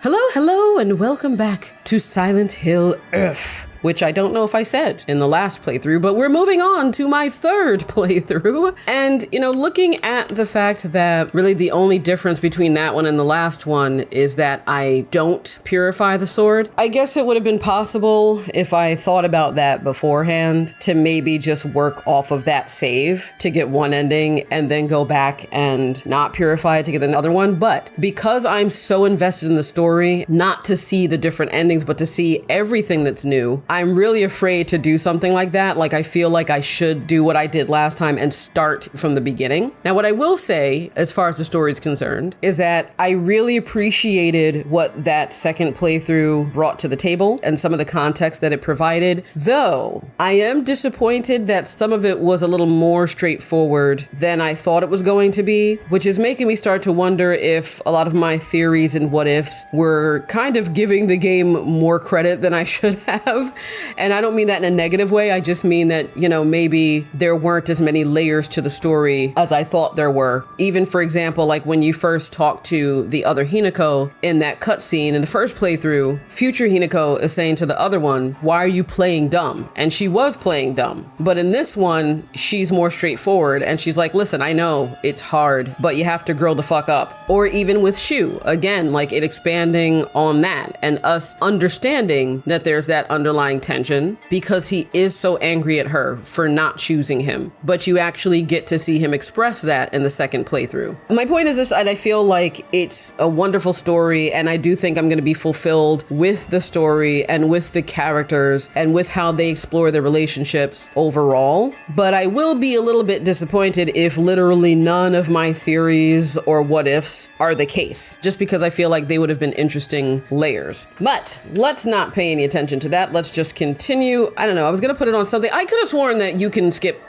Hello, hello, and welcome back to Silent Hill Earth, which I don't know if I said in the last playthrough, but we're moving on to my third playthrough. And, looking at the fact that really the only difference between that one and the last one is that I don't purify the sword, I guess it would have been possible if I thought about that beforehand to maybe just work off of that save to get one ending and then go back and not purify it to get another one. But because I'm so invested in the story, not to see the different endings, but to see everything that's new, I'm really afraid to do something like that. Like, I feel like I should do what I did last time and start from the beginning. Now, what I will say, as far as the story is concerned, is that I really appreciated what that second playthrough brought to the table and some of the context that it provided, though I am disappointed that some of it was a little more straightforward than I thought it was going to be, which is making me start to wonder if a lot of my theories and what ifs were kind of giving the game more credit than I should have. And I don't mean that in a negative way. I just mean that, maybe there weren't as many layers to the story as I thought there were. Even, for example, like when you first talk to the other Hinako in that cutscene in the first playthrough, future Hinako is saying to the other one, "Why are you playing dumb?" And she was playing dumb. But in this one, she's more straightforward. And she's like, "Listen, I know it's hard, but you have to grow the fuck up." Or even with Shu, again, like it expanding on that and us understanding that there's that underlying tension because he is so angry at her for not choosing him. But you actually get to see him express that in the second playthrough. My point is this, I feel like it's a wonderful story, and I do think I'm going to be fulfilled with the story and with the characters and with how they explore their relationships overall. But I will be a little bit disappointed if literally none of my theories or what ifs are the case, just because I feel like they would have been interesting layers. But let's not pay any attention to that. Let's just continue. I don't know. I was going to put it on something. I could have sworn that you can skip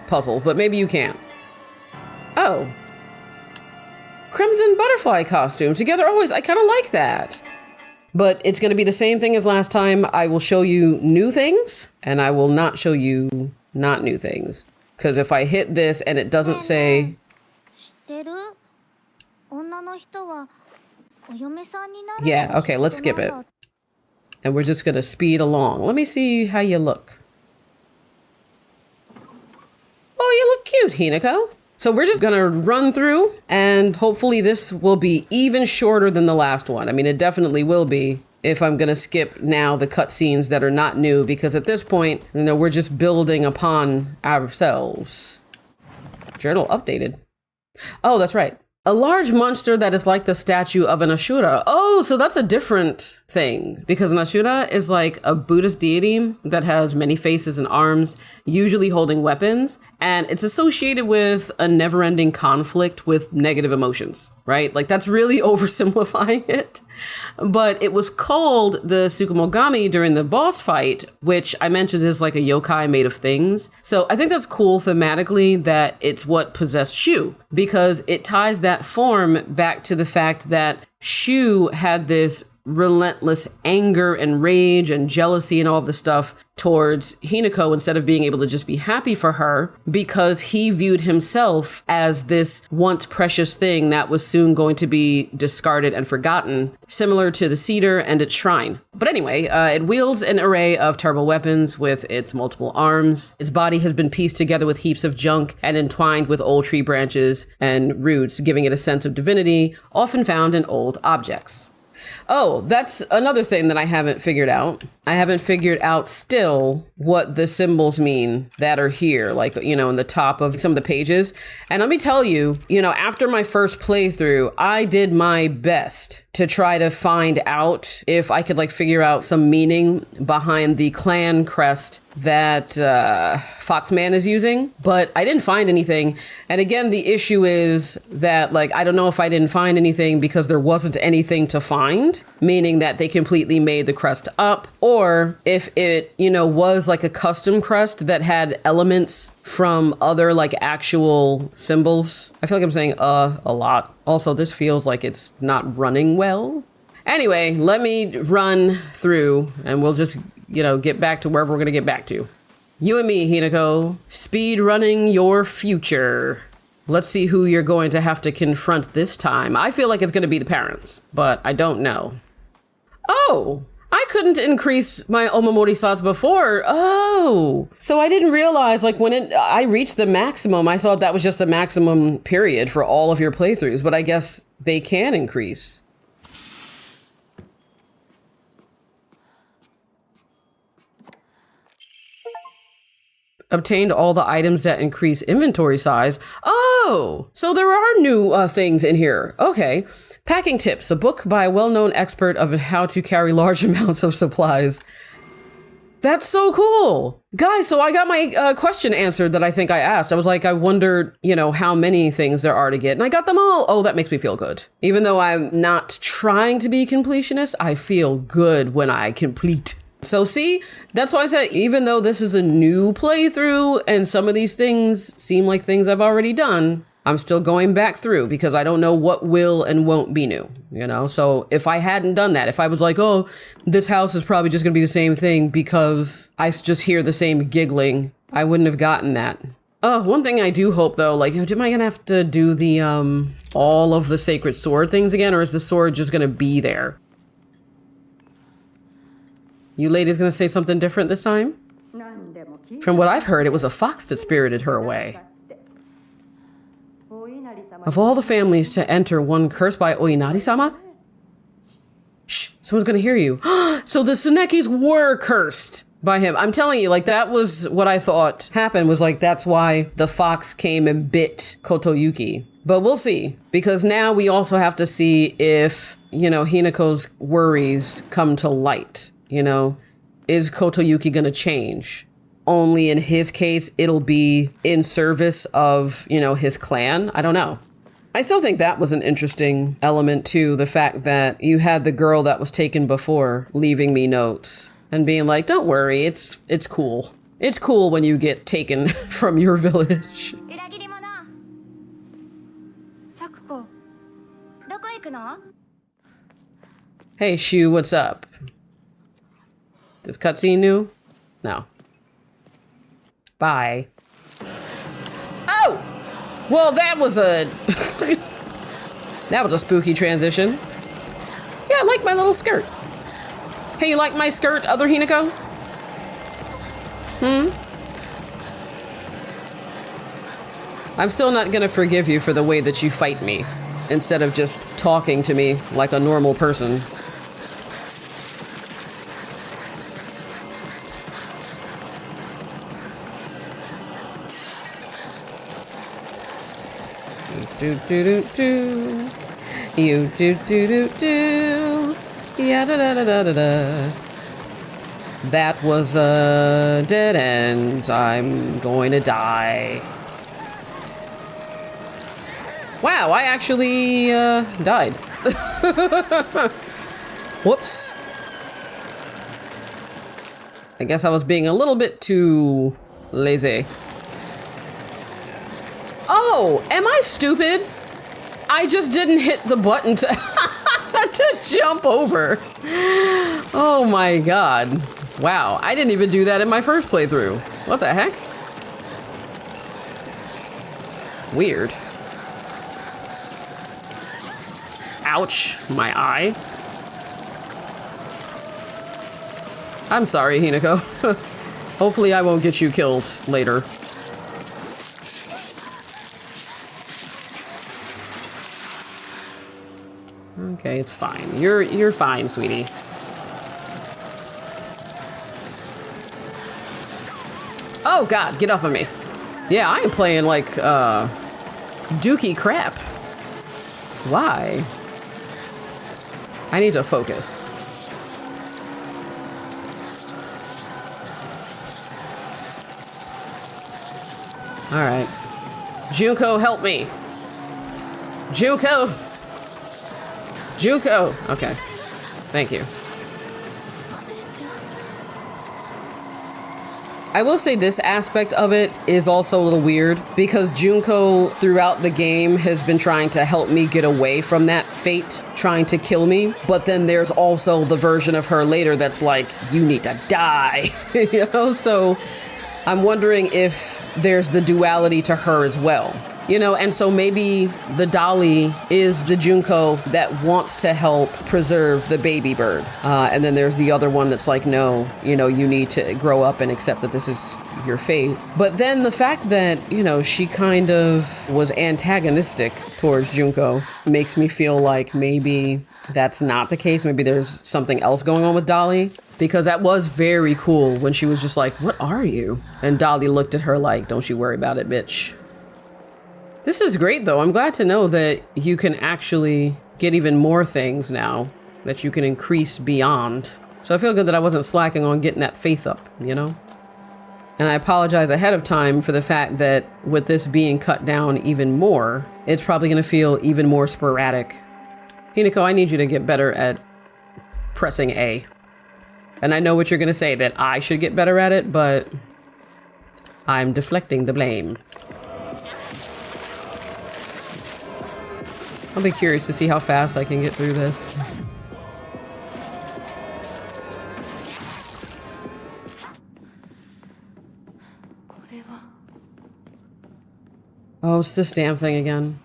puzzles, but maybe you can't. Oh. Crimson butterfly costume. Together always. I kind of like that. But it's going to be the same thing as last time. I will show you new things, and I will not show you not new things. Because if I hit this and it doesn't say... Yeah, okay, let's skip it. And we're just going to speed along. Let me see how you look. Oh, you look cute, Hinako. So we're just going to run through, and hopefully this will be even shorter than the last one. I mean, it definitely will be if I'm going to skip now the cutscenes that are not new, because at this point, we're just building upon ourselves. Journal updated. Oh, that's right. A large monster that is like the statue of an Ashura. Oh, so that's a different thing, because an Ashura is like a Buddhist deity that has many faces and arms, usually holding weapons, and it's associated with a never-ending conflict with negative emotions, right? Like, that's really oversimplifying it. But it was called the Tsukumogami during the boss fight, which I mentioned is like a yokai made of things. So I think that's cool thematically that it's what possessed Shu, because it ties that form back to the fact that Shu had this relentless anger and rage and jealousy and all of the stuff towards Hinako instead of being able to just be happy for her, because he viewed himself as this once precious thing that was soon going to be discarded and forgotten, similar to the cedar and its shrine. But anyway, it wields an array of terrible weapons with its multiple arms. Its body has been pieced together with heaps of junk and entwined with old tree branches and roots, giving it a sense of divinity, often found in old objects. Oh, that's another thing that I haven't figured out. I haven't figured out still what the symbols mean that are here, like, in the top of some of the pages. And let me tell you, after my first playthrough, I did my best to try to find out if I could figure out some meaning behind the clan crest that Foxman is using, but I didn't find anything. And again, the issue is that I don't know if I didn't find anything because there wasn't anything to find, meaning that they completely made the crest up, or if it, was a custom crest that had elements from other actual symbols. I feel like I'm saying a lot. Also, this feels like it's not running well. Anyway, let me run through and we'll just, get back to wherever we're going to get back to. You and me, Hinako, speed running your future. Let's see who you're going to have to confront this time. I feel like it's going to be the parents, but I don't know. Oh, I couldn't increase my Omamori slots before. Oh, so I didn't realize, like, when I reached the maximum, I thought that was just the maximum period for all of your playthroughs, but I guess they can increase. Obtained all the items that increase inventory size. Oh, so there are new things in here. Okay. Packing Tips, a book by a well-known expert of how to carry large amounts of supplies. That's so cool. Guys, so I got my question answered that I think I asked. I was like, I wondered, how many things there are to get. And I got them all. Oh, that makes me feel good. Even though I'm not trying to be completionist, I feel good when I complete. So see, that's why I said, even though this is a new playthrough and some of these things seem like things I've already done, I'm still going back through because I don't know what will and won't be new, So if I hadn't done that, if I was like, oh, this house is probably just going to be the same thing because I just hear the same giggling, I wouldn't have gotten that. Oh, one thing I do hope though, like, am I going to have to do the, all of the sacred sword things again, or is the sword just going to be there? You ladies gonna say something different this time? From what I've heard, it was a fox that spirited her away. Of all the families to enter one cursed by Oinari-sama? Shh, someone's gonna hear you. So the Tsunekis were cursed by him. I'm telling you, like, that was what I thought happened, was like, that's why the fox came and bit Kotoyuki. But we'll see, because now we also have to see if, Hinako's worries come to light. Is Kotoyuki gonna change? Only in his case, it'll be in service of, his clan. I don't know. I still think that was an interesting element too. The fact that you had the girl that was taken before leaving me notes and being like, don't worry, it's cool. It's cool when you get taken from your village. Hey, Shu, what's up? This cutscene new? No. Bye. Oh! Well, that was a... that was a spooky transition. Yeah, I like my little skirt. Hey, you like my skirt, other Hinako? I'm still not gonna forgive you for the way that you fight me, instead of just talking to me like a normal person. Do do do do, you do do do do, yeah da da da da da da. That was a dead end. I'm going to die. Wow, I actually died. Whoops. I guess I was being a little bit too lazy. Oh, am I stupid? I just didn't hit the button to, to jump over. Oh my god. Wow, I didn't even do that in my first playthrough. What the heck? Weird. Ouch, my eye. I'm sorry, Hinako. Hopefully I won't get you killed later. Okay, it's fine. You're fine, sweetie. Oh god, get off of me. Yeah, I am playing like dookie crap. Why? I need to focus. All right. Junko, help me. Junko. Junko. Okay. Thank you. I will say this aspect of it is also a little weird because Junko throughout the game has been trying to help me get away from that fate, trying to kill me. But then there's also the version of her later that's like, you need to die, you know? So I'm wondering if there's the duality to her as well. You know, and so maybe the dolly is the Junko that wants to help preserve the baby bird. And then there's the other one that's like, no, you know, you need to grow up and accept that this is your fate. But then the fact that, you know, she kind of was antagonistic towards Junko makes me feel like maybe that's not the case. Maybe there's something else going on with Dolly. Because that was very cool when she was just like, what are you? And Dolly looked at her like, don't you worry about it, bitch. This is great, though. I'm glad to know that you can actually get even more things now, that you can increase beyond. So I feel good that I wasn't slacking on getting that faith up, you know? And I apologize ahead of time for the fact that with this being cut down even more, it's probably going to feel even more sporadic. Hinako, I need you to get better at pressing A. And I know what you're going to say, that I should get better at it, but I'm deflecting the blame. I'll be curious to see how fast I can get through this. Oh, it's this damn thing again.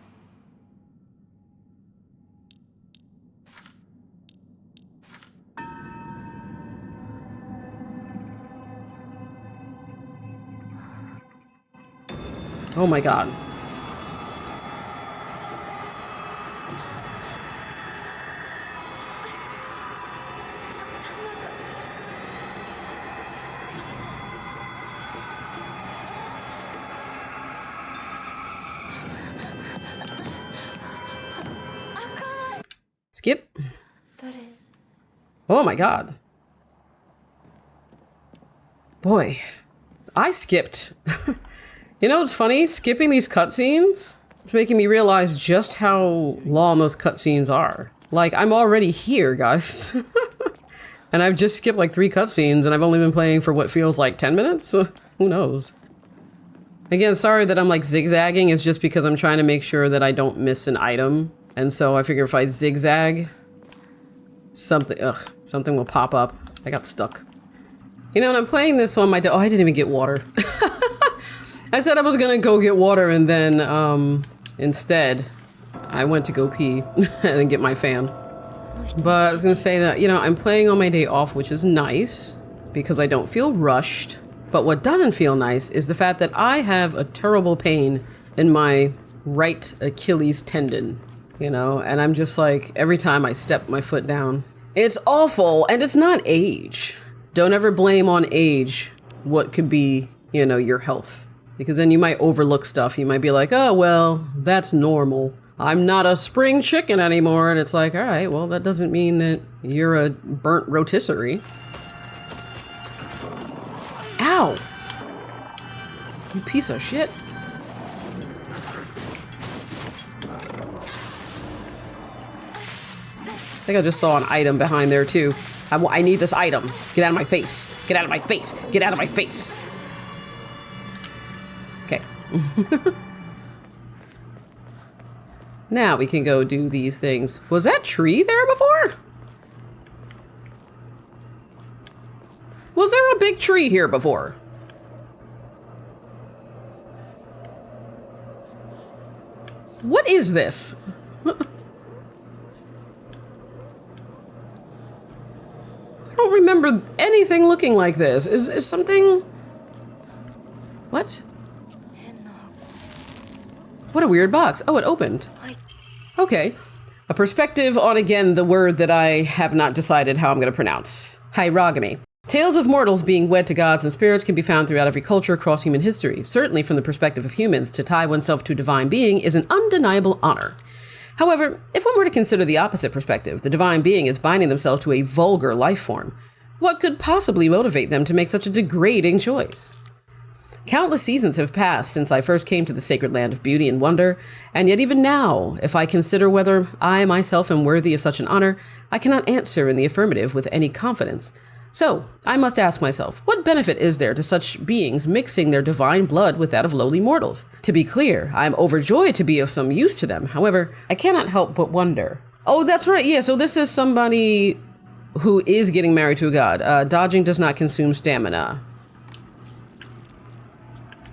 Oh my god. Skip. Oh my god. Boy, I skipped. You know what's funny? Skipping these cutscenes, it's making me realize just how long those cutscenes are. Like, I'm already here, guys. And I've just skipped like 3 cutscenes and I've only been playing for what feels like 10 minutes? Who knows? Again, sorry that I'm like zigzagging. It's just because I'm trying to make sure that I don't miss an item. And so I figure if I zigzag, something will pop up. I got stuck. You know, and I'm playing this on my... Oh, I didn't even get water. I said I was gonna go get water and then instead I went to go pee and get my fan. But I was gonna say that, you know, I'm playing on my day off, which is nice because I don't feel rushed. But what doesn't feel nice is the fact that I have a terrible pain in my right Achilles tendon, you know, and I'm just like, every time I step my foot down, it's awful. And it's not age. Don't ever blame on age what could be, you know, your health. Because then you might overlook stuff. You might be like, oh, well, that's normal. I'm not a spring chicken anymore. And it's like, all right, well, that doesn't mean that you're a burnt rotisserie. Ow! You piece of shit. I think I just saw an item behind there, too. I need this item. Get out of my face. Get out of my face. Get out of my face. Okay. Now we can go do these things. Was that tree there before? Was there a big tree here before? What is this? I don't remember anything looking like this. Is something... What? What a weird box. Oh, it opened. Okay. A perspective on, again, the word that I have not decided how I'm going to pronounce. Hierogamy. Tales of mortals being wed to gods and spirits can be found throughout every culture across human history. Certainly from the perspective of humans, to tie oneself to a divine being is an undeniable honor. However, if one were to consider the opposite perspective, the divine being is binding themselves to a vulgar life form, what could possibly motivate them to make such a degrading choice? Countless seasons have passed since I first came to the sacred land of beauty and wonder, and yet even now, if I consider whether I myself am worthy of such an honor, I cannot answer in the affirmative with any confidence. So, I must ask myself, what benefit is there to such beings mixing their divine blood with that of lowly mortals? To be clear, I am overjoyed to be of some use to them. However, I cannot help but wonder. Oh, that's right. Yeah, so this is somebody who is getting married to a god. Dodging does not consume stamina.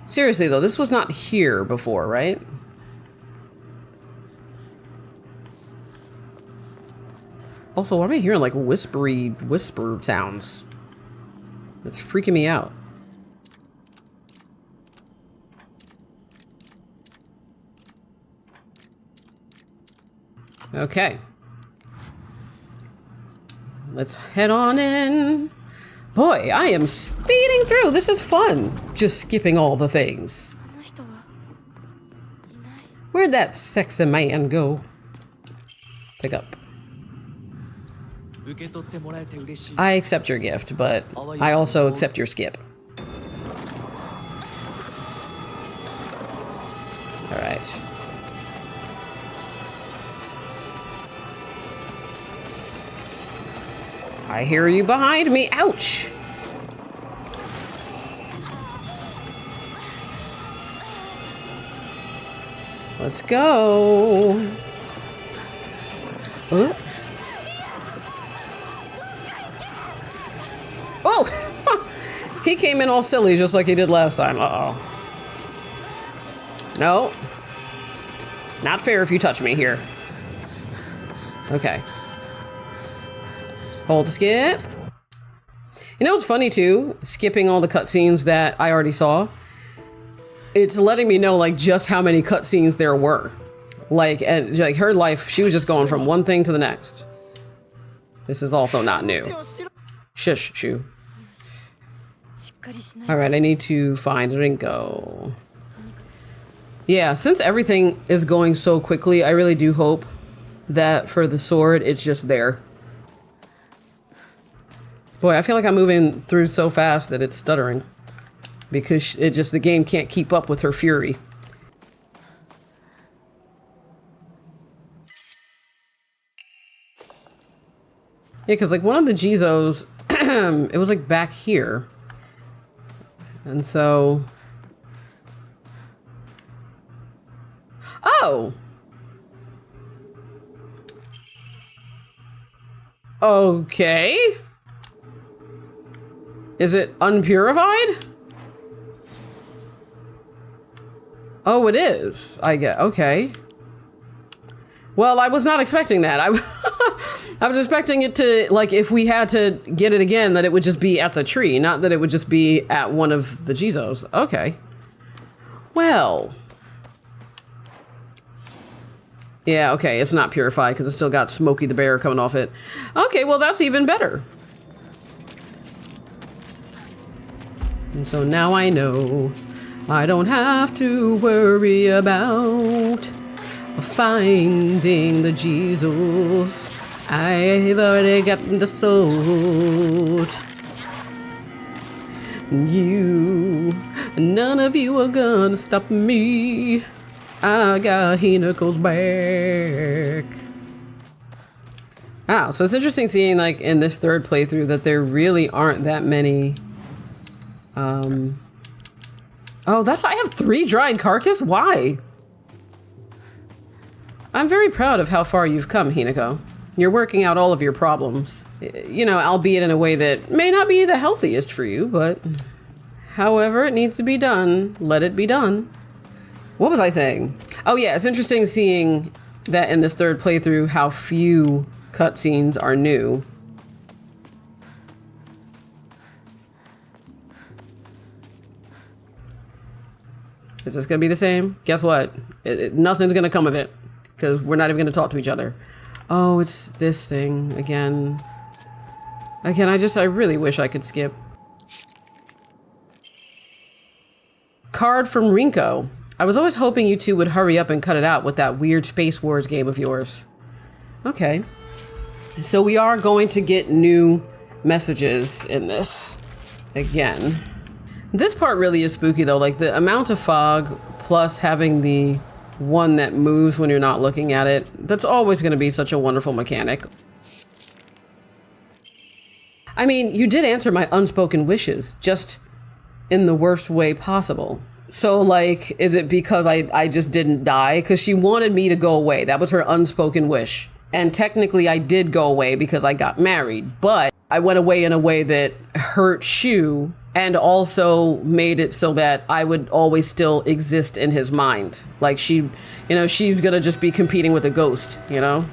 Seriously, though, this was not here before, right? Also, why am I hearing like whisper sounds? It's freaking me out. Okay. Let's head on in. Boy, I am speeding through. This is fun. Just skipping all the things. Where'd that sexy man go? Pick up. I accept your gift, but I also accept your skip. All right. I hear you behind me. Ouch! Let's go. Oh! He came in all silly just like he did last time. Uh-oh. No. Not fair if you touch me here. Okay. Hold to skip. You know what's funny too? Skipping all the cutscenes that I already saw. It's letting me know like just how many cutscenes there were. Like, and like her life, she was just going from one thing to the next. This is also not new. Shush, Shu. Alright, I need to find Rinko. Yeah, since everything is going so quickly, I really do hope that for the sword, it's just there. Boy, I feel like I'm moving through so fast that it's stuttering. Because the game can't keep up with her fury. Yeah, because like one of the Jizos, it was like back here. And so... Oh! Okay. Is it unpurified? Oh, it is. I get, okay. Well, I was not expecting that. I was expecting it to, like, if we had to get it again, that it would just be at the tree, not that it would just be at one of the Jizos. Okay. Well. Yeah, okay, it's not purified because it's still got Smokey the Bear coming off it. Okay, well, that's even better. And so now I know I don't have to worry about finding the Jesus. I've already gotten the sword. None of you are gonna stop me. I got Hinako's back. Wow, so it's interesting seeing like in this third playthrough that there really aren't that many. Oh, that's I have 3 dried carcass? Why? I'm very proud of how far you've come, Hinako. You're working out all of your problems. You know, albeit in a way that may not be the healthiest for you, but however it needs to be done, let it be done. What was I saying? Oh yeah, it's interesting seeing that in this third playthrough how few cutscenes are new. Is this gonna be the same? Guess what? Nothing's gonna come of it because we're not even gonna talk to each other. Oh, it's this thing again. Again, I really wish I could skip. Card from Rinko. I was always hoping you two would hurry up and cut it out with that weird Space Wars game of yours. Okay. So we are going to get new messages in this again. This part really is spooky though, like the amount of fog plus having the one that moves when you're not looking at it. That's always going to be such a wonderful mechanic. I mean, you did answer my unspoken wishes, just in the worst way possible. So like, is it because I just didn't die? Because she wanted me to go away. That was her unspoken wish. And technically I did go away because I got married, but I went away in a way that hurt Shu and also made it so that I would always still exist in his mind. Like she, you know, she's gonna just be competing with a ghost, you know?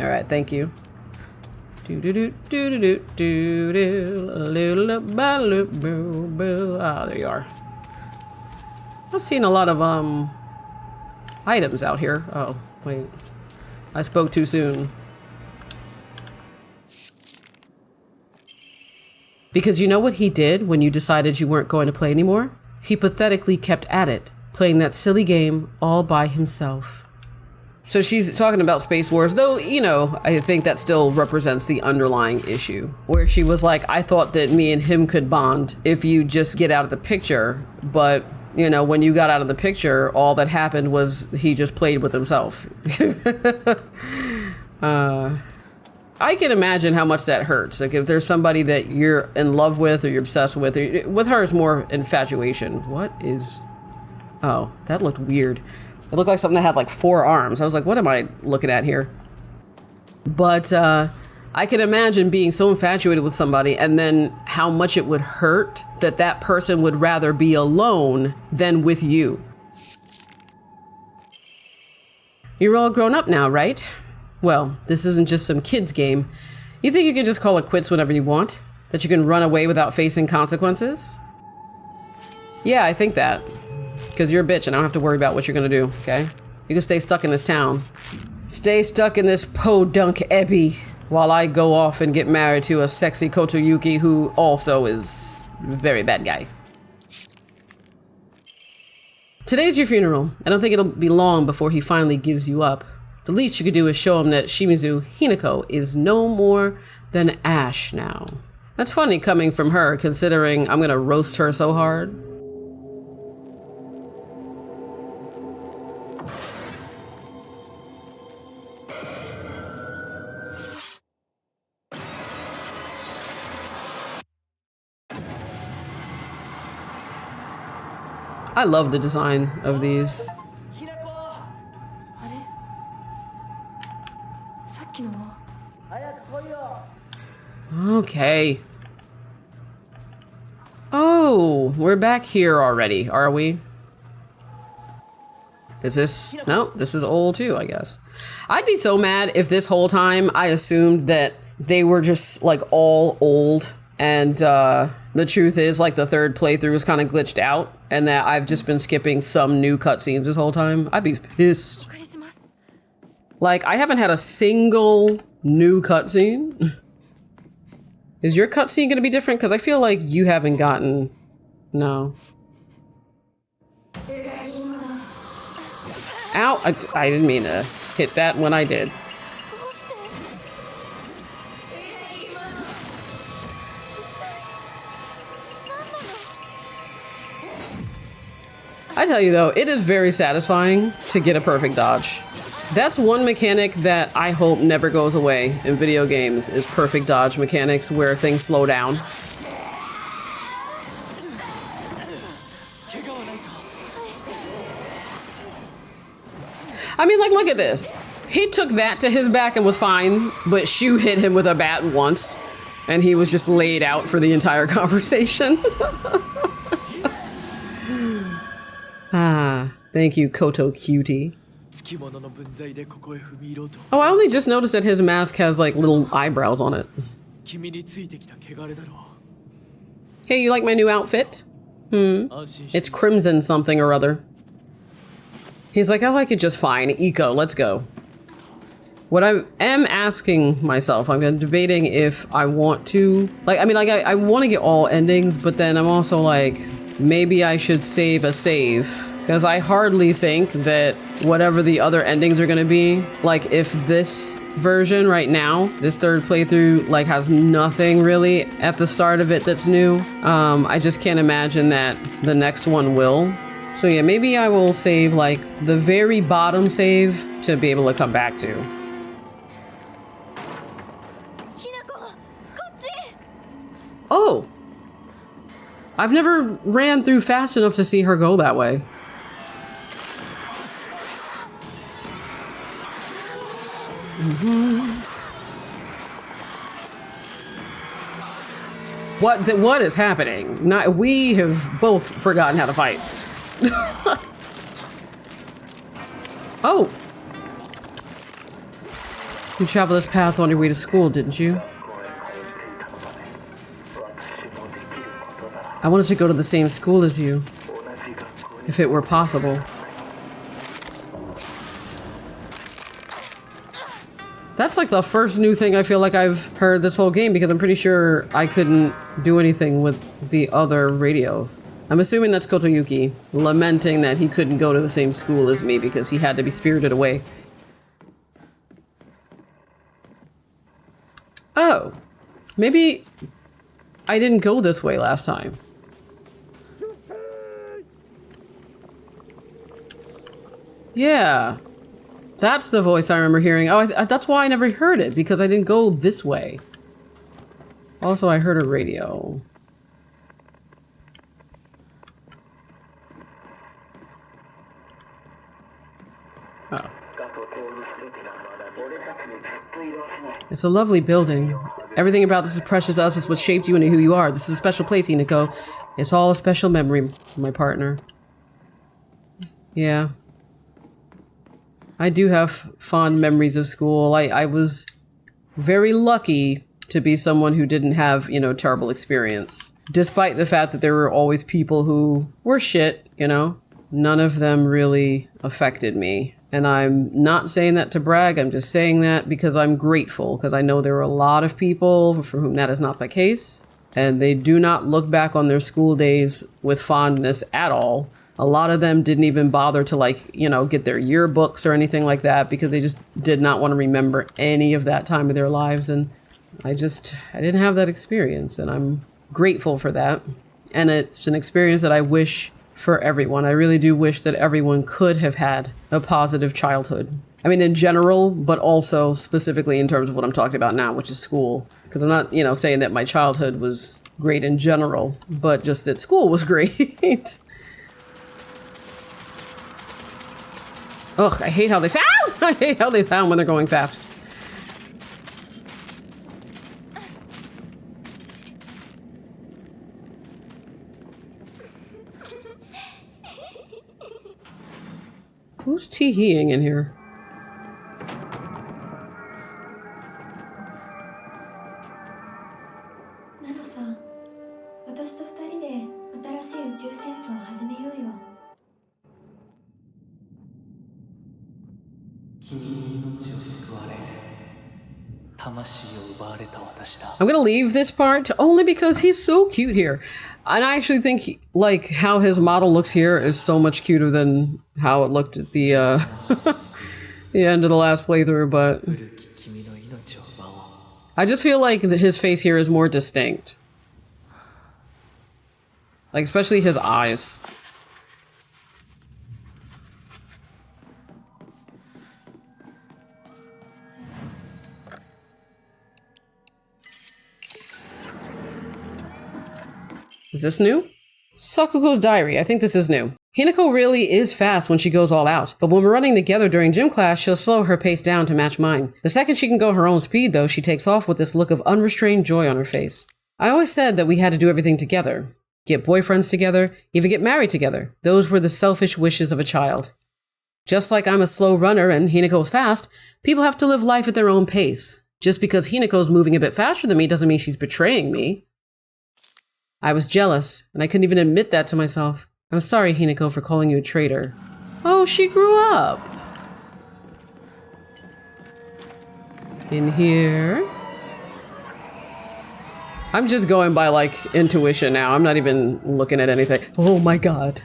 All right, thank you. Ah, there you are. I've seen a lot of items out here. Oh, wait. I spoke too soon. Because you know what he did when you decided you weren't going to play anymore? He pathetically kept at it, playing that silly game all by himself. So she's talking about Space Wars, though, you know, I think that still represents the underlying issue, where she was like, I thought that me and him could bond if you just get out of the picture, but, you know, when you got out of the picture, all that happened was he just played with himself. I can imagine how much that hurts. Like if there's somebody that you're in love with or you're obsessed with, with her it's more infatuation. What is... Oh, that looked weird. It looked like something that had like 4 arms. I was like, what am I looking at here? But I can imagine being so infatuated with somebody and then how much it would hurt that that person would rather be alone than with you. You're all grown up now, right? Well, this isn't just some kid's game. You think you can just call it quits whenever you want? That you can run away without facing consequences? Yeah, I think that. Because you're a bitch and I don't have to worry about what you're gonna do, okay? You can stay stuck in this town. Stay stuck in this podunk Ebi while I go off and get married to a sexy Kotoyuki who also is a very bad guy. Today's your funeral. I don't think it'll be long before he finally gives you up. The least you could do is show him that Shimizu Hinako is no more than ash now. That's funny coming from her, considering I'm gonna roast her so hard. I love the design of these. Okay. Oh, we're back here already, are we? Is this... No, this is old too, I guess. I'd be so mad if this whole time I assumed that they were just like all old and the truth is like the third playthrough was kind of glitched out and that I've just been skipping some new cutscenes this whole time. I'd be pissed. Like, I haven't had a single new cutscene. Is your cutscene gonna be different? Because I feel like you haven't gotten... No. Ow! I didn't mean to hit that when I did. I tell you though, it is very satisfying to get a perfect dodge. That's one mechanic that I hope never goes away in video games, is perfect dodge mechanics where things slow down. I mean, like, look at this. He took that to his back and was fine, but Shu hit him with a bat once, and he was just laid out for the entire conversation. Ah, thank you, Koto Cutie. Oh, I only just noticed that his mask has, like, little eyebrows on it. Hey, you like my new outfit? It's crimson something or other. He's like, I like it just fine. Eco, let's go. What I am asking myself, I'm debating if I want to... I want to get all endings, but then I'm also like, maybe I should save a save. Because I hardly think that whatever the other endings are going to be, like if this version right now, this third playthrough, like has nothing really at the start of it that's new. I just can't imagine that the next one will. So yeah, maybe I will save like the very bottom save to be able to come back to. Oh! I've never ran through fast enough to see her go that way. What is happening? We have both forgotten how to fight. Oh. You traveled this path on your way to school, didn't you? I wanted to go to the same school as you, if it were possible. That's like the first new thing I feel like I've heard this whole game, because I'm pretty sure I couldn't do anything with the other radio. I'm assuming that's Kotoyuki, lamenting that he couldn't go to the same school as me because he had to be spirited away. Oh, maybe I didn't go this way last time. Yeah, that's the voice I remember hearing. Oh, that's why I never heard it, because I didn't go this way. Also, I heard a radio. Oh. It's a lovely building. Everything about this is precious to us. It's what shaped you into who you are. This is a special place, Hinako. It's all a special memory, my partner. Yeah. I do have fond memories of school. I was very lucky to be someone who didn't have, you know, terrible experience. Despite the fact that there were always people who were shit, you know. None of them really affected me. And I'm not saying that to brag. I'm just saying that because I'm grateful, because I know there are a lot of people for whom that is not the case. And they do not look back on their school days with fondness at all. A lot of them didn't even bother to, like, you know, get their yearbooks or anything like that because they just did not want to remember any of that time of their lives. And I didn't have that experience, and I'm grateful for that. And it's an experience that I wish for everyone. I really do wish that everyone could have had a positive childhood. I mean, in general, but also specifically in terms of what I'm talking about now, which is school. Because I'm not, you know, saying that my childhood was great in general, but just that school was great. Ugh, I hate how they sound! I hate how they sound when they're going fast. Who's tee-heeing in here? I'm gonna leave this part only because he's so cute here. And I actually think, like, how his model looks here is so much cuter than how it looked at the, the end of the last playthrough, but I just feel like his face here is more distinct. Like, especially his eyes. Is this new? Sakuko's diary. I think this is new. Hinako really is fast when she goes all out, but when we're running together during gym class, she'll slow her pace down to match mine. The second she can go her own speed, though, she takes off with this look of unrestrained joy on her face. I always said that we had to do everything together. Get boyfriends together, even get married together. Those were the selfish wishes of a child. Just like I'm a slow runner and Hinako's fast, people have to live life at their own pace. Just because Hinako's moving a bit faster than me doesn't mean she's betraying me. I was jealous, and I couldn't even admit that to myself. I'm sorry, Hinako, for calling you a traitor. Oh, she grew up. In here. I'm just going by, like, intuition now. I'm not even looking at anything. Oh my god.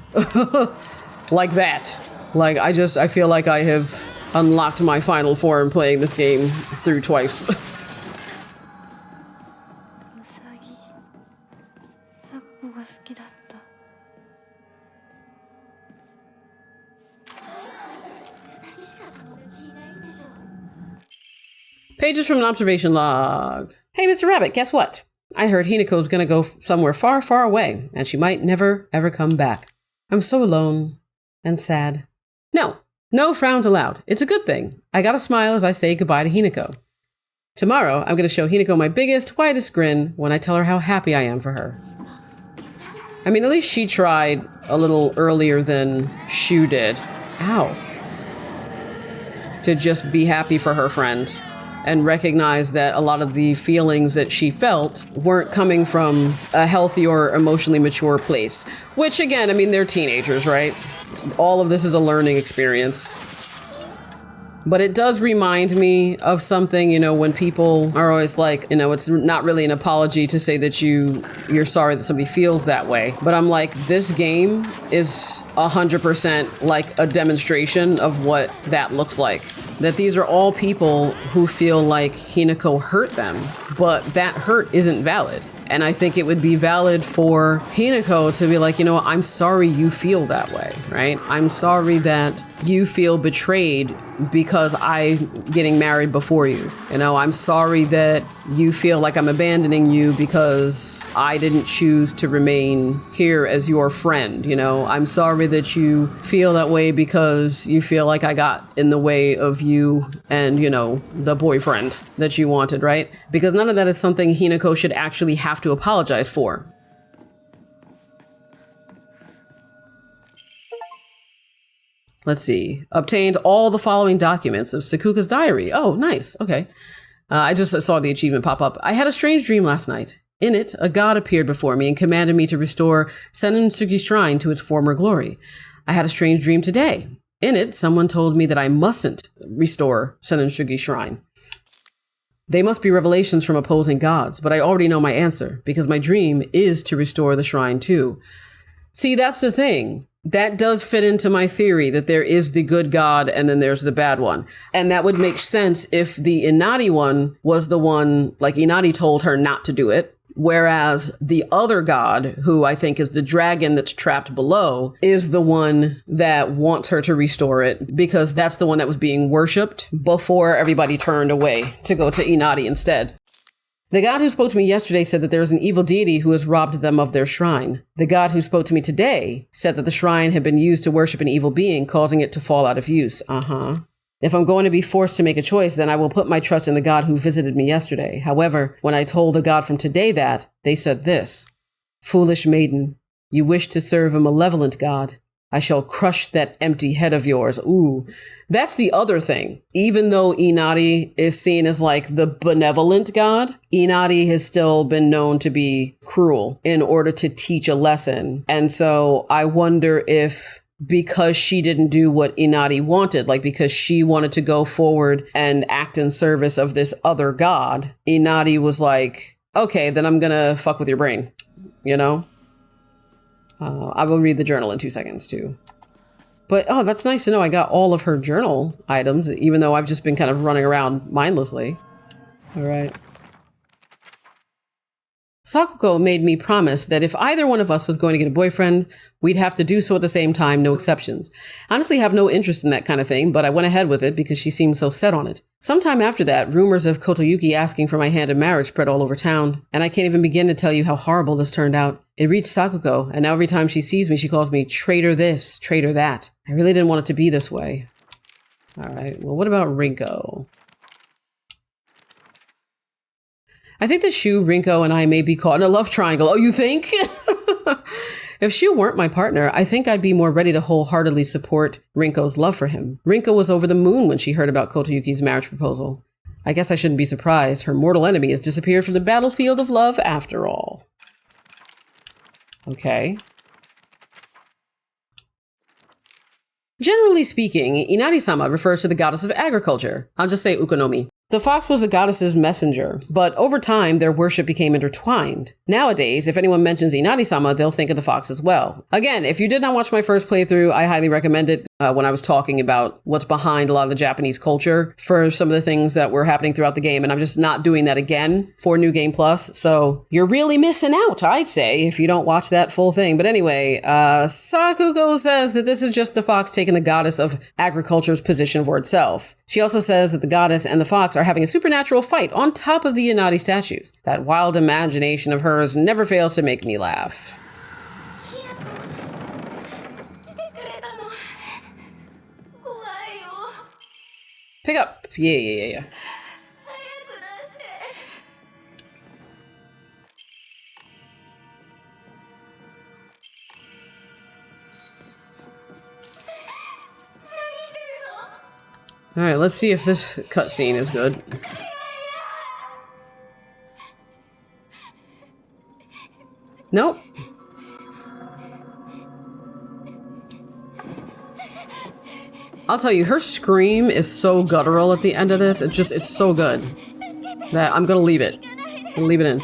Like that. Like, I feel like I have unlocked my final form playing this game through twice. Pages from an observation log. Hey, Mr. Rabbit, guess what? I heard Hinako's gonna go somewhere far, far away, and she might never, ever come back. I'm so alone and sad. No frowns allowed. It's a good thing. I gotta smile as I say goodbye to Hinako. Tomorrow, I'm gonna show Hinako my biggest, widest grin when I tell her how happy I am for her. I mean, at least she tried a little earlier than Shu did. Ow. To just be happy for her friend. and recognized that a lot of the feelings that she felt weren't coming from a healthy or emotionally mature place. Which, again, I mean, they're teenagers, right? All of this is a learning experience. But it does remind me of something, you know, when people are always like, you know, it's not really an apology to say that you're sorry that somebody feels that way. But I'm like, this game is 100% like a demonstration of what that looks like. That these are all people who feel like Hinako hurt them, but that hurt isn't valid. And I think it would be valid for Hinako to be like, you know, I'm sorry you feel that way, right? I'm sorry that you feel betrayed because I'm getting married before you. You know, I'm sorry that you feel like I'm abandoning you because I didn't choose to remain here as your friend. You know, I'm sorry that you feel that way because you feel like I got in the way of you and, you know, the boyfriend that you wanted, right? Because none of that is something Hinako should actually have to apologize for. Let's see. Obtained all the following documents of Sakuko's diary. Oh, nice. Okay. I just saw the achievement pop up. I had a strange dream last night. In it, a god appeared before me and commanded me to restore Senninsugi Shrine to its former glory. I had a strange dream today. In it, someone told me that I mustn't restore Senninsugi Shrine. They must be revelations from opposing gods, but I already know my answer, because my dream is to restore the shrine too. See, that's the thing. That does fit into my theory that there is the good god and then there's the bad one. And that would make sense if the Inari one was the one, like Inari told her not to do it. Whereas the other god, who I think is the dragon that's trapped below, is the one that wants her to restore it because that's the one that was being worshipped before everybody turned away to go to Inari instead. The god who spoke to me yesterday said that there is an evil deity who has robbed them of their shrine. The god who spoke to me today said that the shrine had been used to worship an evil being, causing it to fall out of use. If I'm going to be forced to make a choice, then I will put my trust in the god who visited me yesterday. However, when I told the god from today that, they said this: "Foolish maiden, you wish to serve a malevolent god. I shall crush that empty head of yours." Ooh, that's the other thing. Even though Inari is seen as like the benevolent god, Inari has still been known to be cruel in order to teach a lesson. And so I wonder if because she didn't do what Inari wanted, like because she wanted to go forward and act in service of this other god, Inari was like, okay, then I'm gonna fuck with your brain, you know? I will read the journal in 2 seconds, too. But, oh, that's nice to know I got all of her journal items, even though I've just been kind of running around mindlessly. All right. Sakuko made me promise that if either one of us was going to get a boyfriend, we'd have to do so at the same time, no exceptions. Honestly, I have no interest in that kind of thing, but I went ahead with it because she seemed so set on it. Sometime after that, rumors of Kotoyuki asking for my hand in marriage spread all over town, and I can't even begin to tell you how horrible this turned out. It reached Sakuko, and now every time she sees me, she calls me traitor this, traitor that. I really didn't want it to be this way. All right, well, what about Rinko? I think that Shu, Rinko, and I may be caught in a love triangle. Oh, you think? If Shu weren't my partner, I think I'd be more ready to wholeheartedly support Rinko's love for him. Rinko was over the moon when she heard about Kotoyuki's marriage proposal. I guess I shouldn't be surprised. Her mortal enemy has disappeared from the battlefield of love after all. Okay. Generally speaking, Inari-sama refers to the goddess of agriculture. I'll just say Ukonomi. The fox was the goddess's messenger, but over time, their worship became intertwined. Nowadays, if anyone mentions Inari-sama, they'll think of the fox as well. Again, if you did not watch my first playthrough, I highly recommend it when I was talking about what's behind a lot of the Japanese culture for some of the things that were happening throughout the game, and I'm just not doing that again for New Game Plus, so you're really missing out, I'd say, if you don't watch that full thing. But anyway, Sakuko says that this is just the fox taking the goddess of agriculture's position for itself. She also says that the goddess and the fox are having a supernatural fight on top of the Inari statues. That wild imagination of hers never fails to make me laugh. Pick up. Yeah. All right, let's see if this cutscene is good. Nope. I'll tell you, her scream is so guttural at the end of this. It's so good that I'm gonna leave it. I'm gonna leave it in.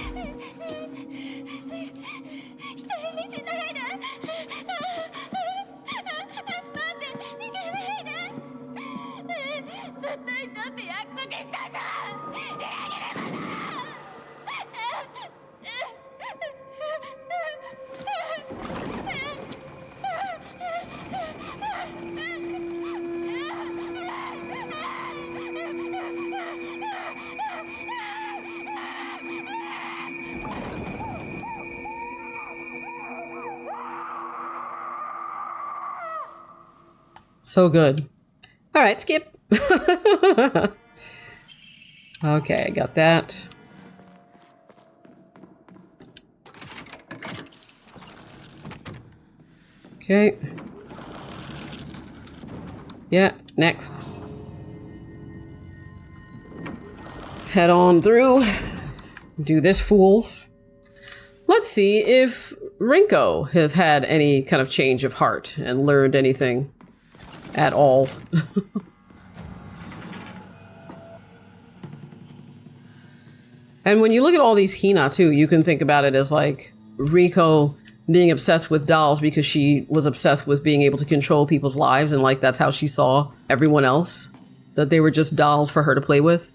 So good. All right, skip. Okay, I got that. Okay. Yeah, next. Head on through. Do this, fools. Let's see if Rinko has had any kind of change of heart and learned anything at all. And when you look at all these Hina too, you can think about it as like Rinko being obsessed with dolls because she was obsessed with being able to control people's lives, and like that's how she saw everyone else, that they were just dolls for her to play with.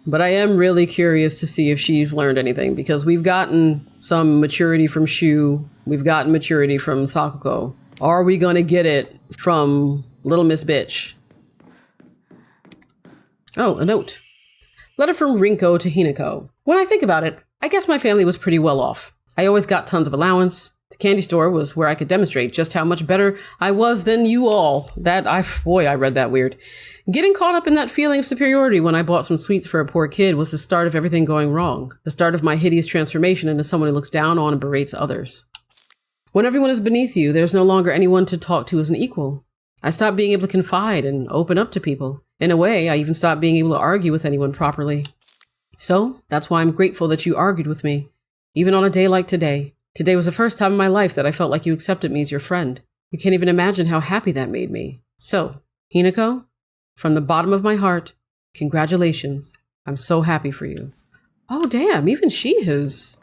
But I am really curious to see if she's learned anything, because we've gotten some maturity from Shu, we've gotten maturity from Sakuko. Are we gonna get it from Little Miss Bitch? Oh, a note. Letter from Rinko to Hinako. When I think about it, I guess my family was pretty well off. I always got tons of allowance. The candy store was where I could demonstrate just how much better I was than you all. Boy, I read that weird. Getting caught up in that feeling of superiority when I bought some sweets for a poor kid was the start of everything going wrong. The start of my hideous transformation into someone who looks down on and berates others. When everyone is beneath you, there's no longer anyone to talk to as an equal. I stopped being able to confide and open up to people. In a way, I even stopped being able to argue with anyone properly. So, that's why I'm grateful that you argued with me, even on a day like today. Today was the first time in my life that I felt like you accepted me as your friend. You can't even imagine how happy that made me. So, Hinako, from the bottom of my heart, congratulations. I'm so happy for you. Oh, damn, even she has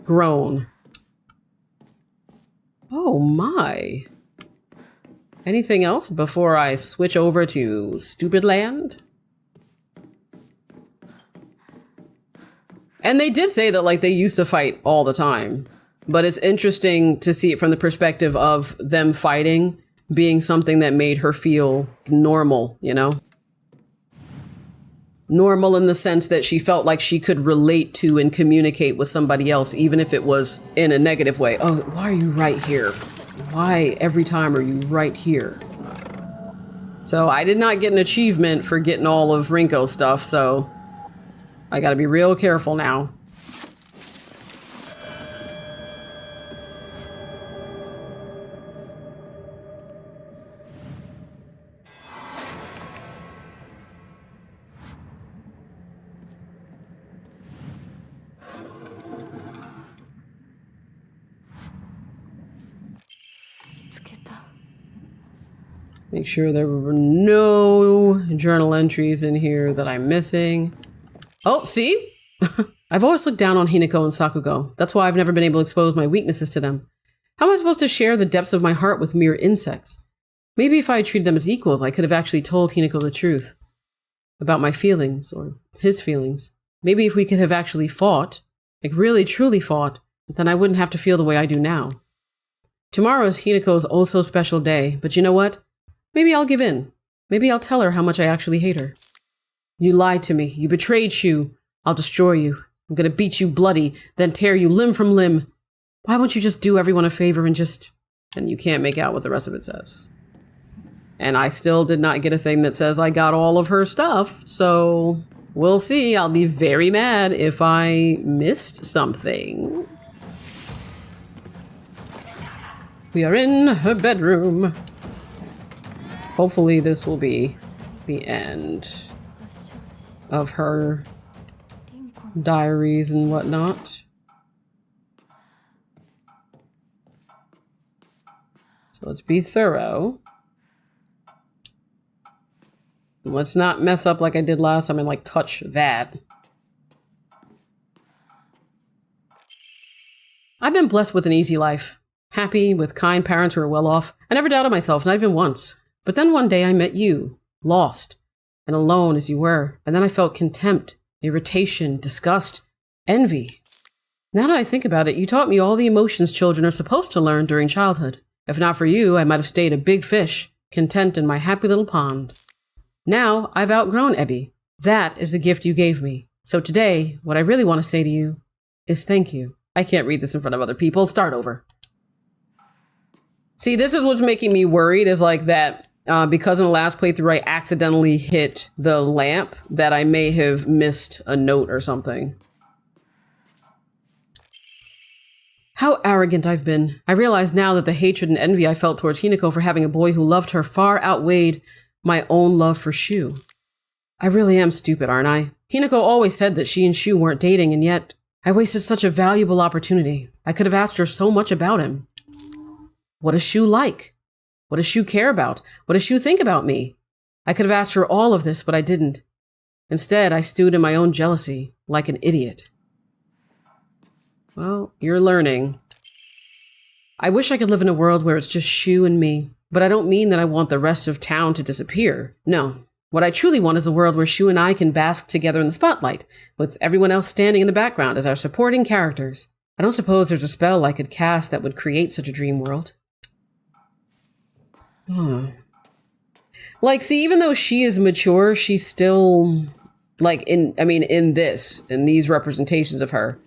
grown. Oh, my. Anything else before I switch over to Stupid Land? And they did say that, like, they used to fight all the time. But it's interesting to see it from the perspective of them fighting being something that made her feel normal, you know? Normal in the sense that she felt like she could relate to and communicate with somebody else, even if it was in a negative way. Oh, why are you right here? Why every time are you right here? So I did not get an achievement for getting all of Rinko's stuff, so I gotta be real careful now. Make sure there were no journal entries in here that I'm missing. Oh, see? I've always looked down on Hinako and Sakuko. That's why I've never been able to expose my weaknesses to them. How am I supposed to share the depths of my heart with mere insects? Maybe if I had treated them as equals, I could have actually told Hinako the truth about my feelings, or his feelings. Maybe if we could have actually fought, like really truly fought, then I wouldn't have to feel the way I do now. Tomorrow is Hinako's oh-so-special day, but you know what? Maybe I'll give in. Maybe I'll tell her how much I actually hate her. You lied to me. You betrayed Shu. I'll destroy you. I'm gonna beat you bloody, then tear you limb from limb. Why won't you just do everyone a favor and just... And you can't make out what the rest of it says. And I still did not get a thing that says I got all of her stuff, so we'll see. I'll be very mad if I missed something. We are in her bedroom. Hopefully this will be the end of her diaries and whatnot. So let's be thorough. Let's not mess up like I did last time and like touch that. I've been blessed with an easy life. Happy, with kind parents who are well off. I never doubted myself, not even once. But then one day I met you, lost and alone as you were. And then I felt contempt, irritation, disgust, envy. Now that I think about it, you taught me all the emotions children are supposed to learn during childhood. If not for you, I might have stayed a big fish, content in my happy little pond. Now I've outgrown Ebby. That is the gift you gave me. So today, what I really want to say to you is thank you. I can't read this in front of other people. Start over. See, this is what's making me worried is like that because in the last playthrough I accidentally hit the lamp that I may have missed a note or something. How arrogant I've been. I realize now that the hatred and envy I felt towards Hinako for having a boy who loved her far outweighed my own love for Shu. I really am stupid, aren't I? Hinako always said that she and Shu weren't dating, and yet I wasted such a valuable opportunity. I could have asked her so much about him. What is Shu like? What does Shu care about? What does Shu think about me? I could have asked her all of this, but I didn't. Instead, I stewed in my own jealousy, like an idiot. Well, you're learning. I wish I could live in a world where it's just Shu and me, but I don't mean that I want the rest of town to disappear. No. What I truly want is a world where Shu and I can bask together in the spotlight, with everyone else standing in the background as our supporting characters. I don't suppose there's a spell I could cast that would create such a dream world. Like, see, even though she is mature, she's still, like, in these representations of her,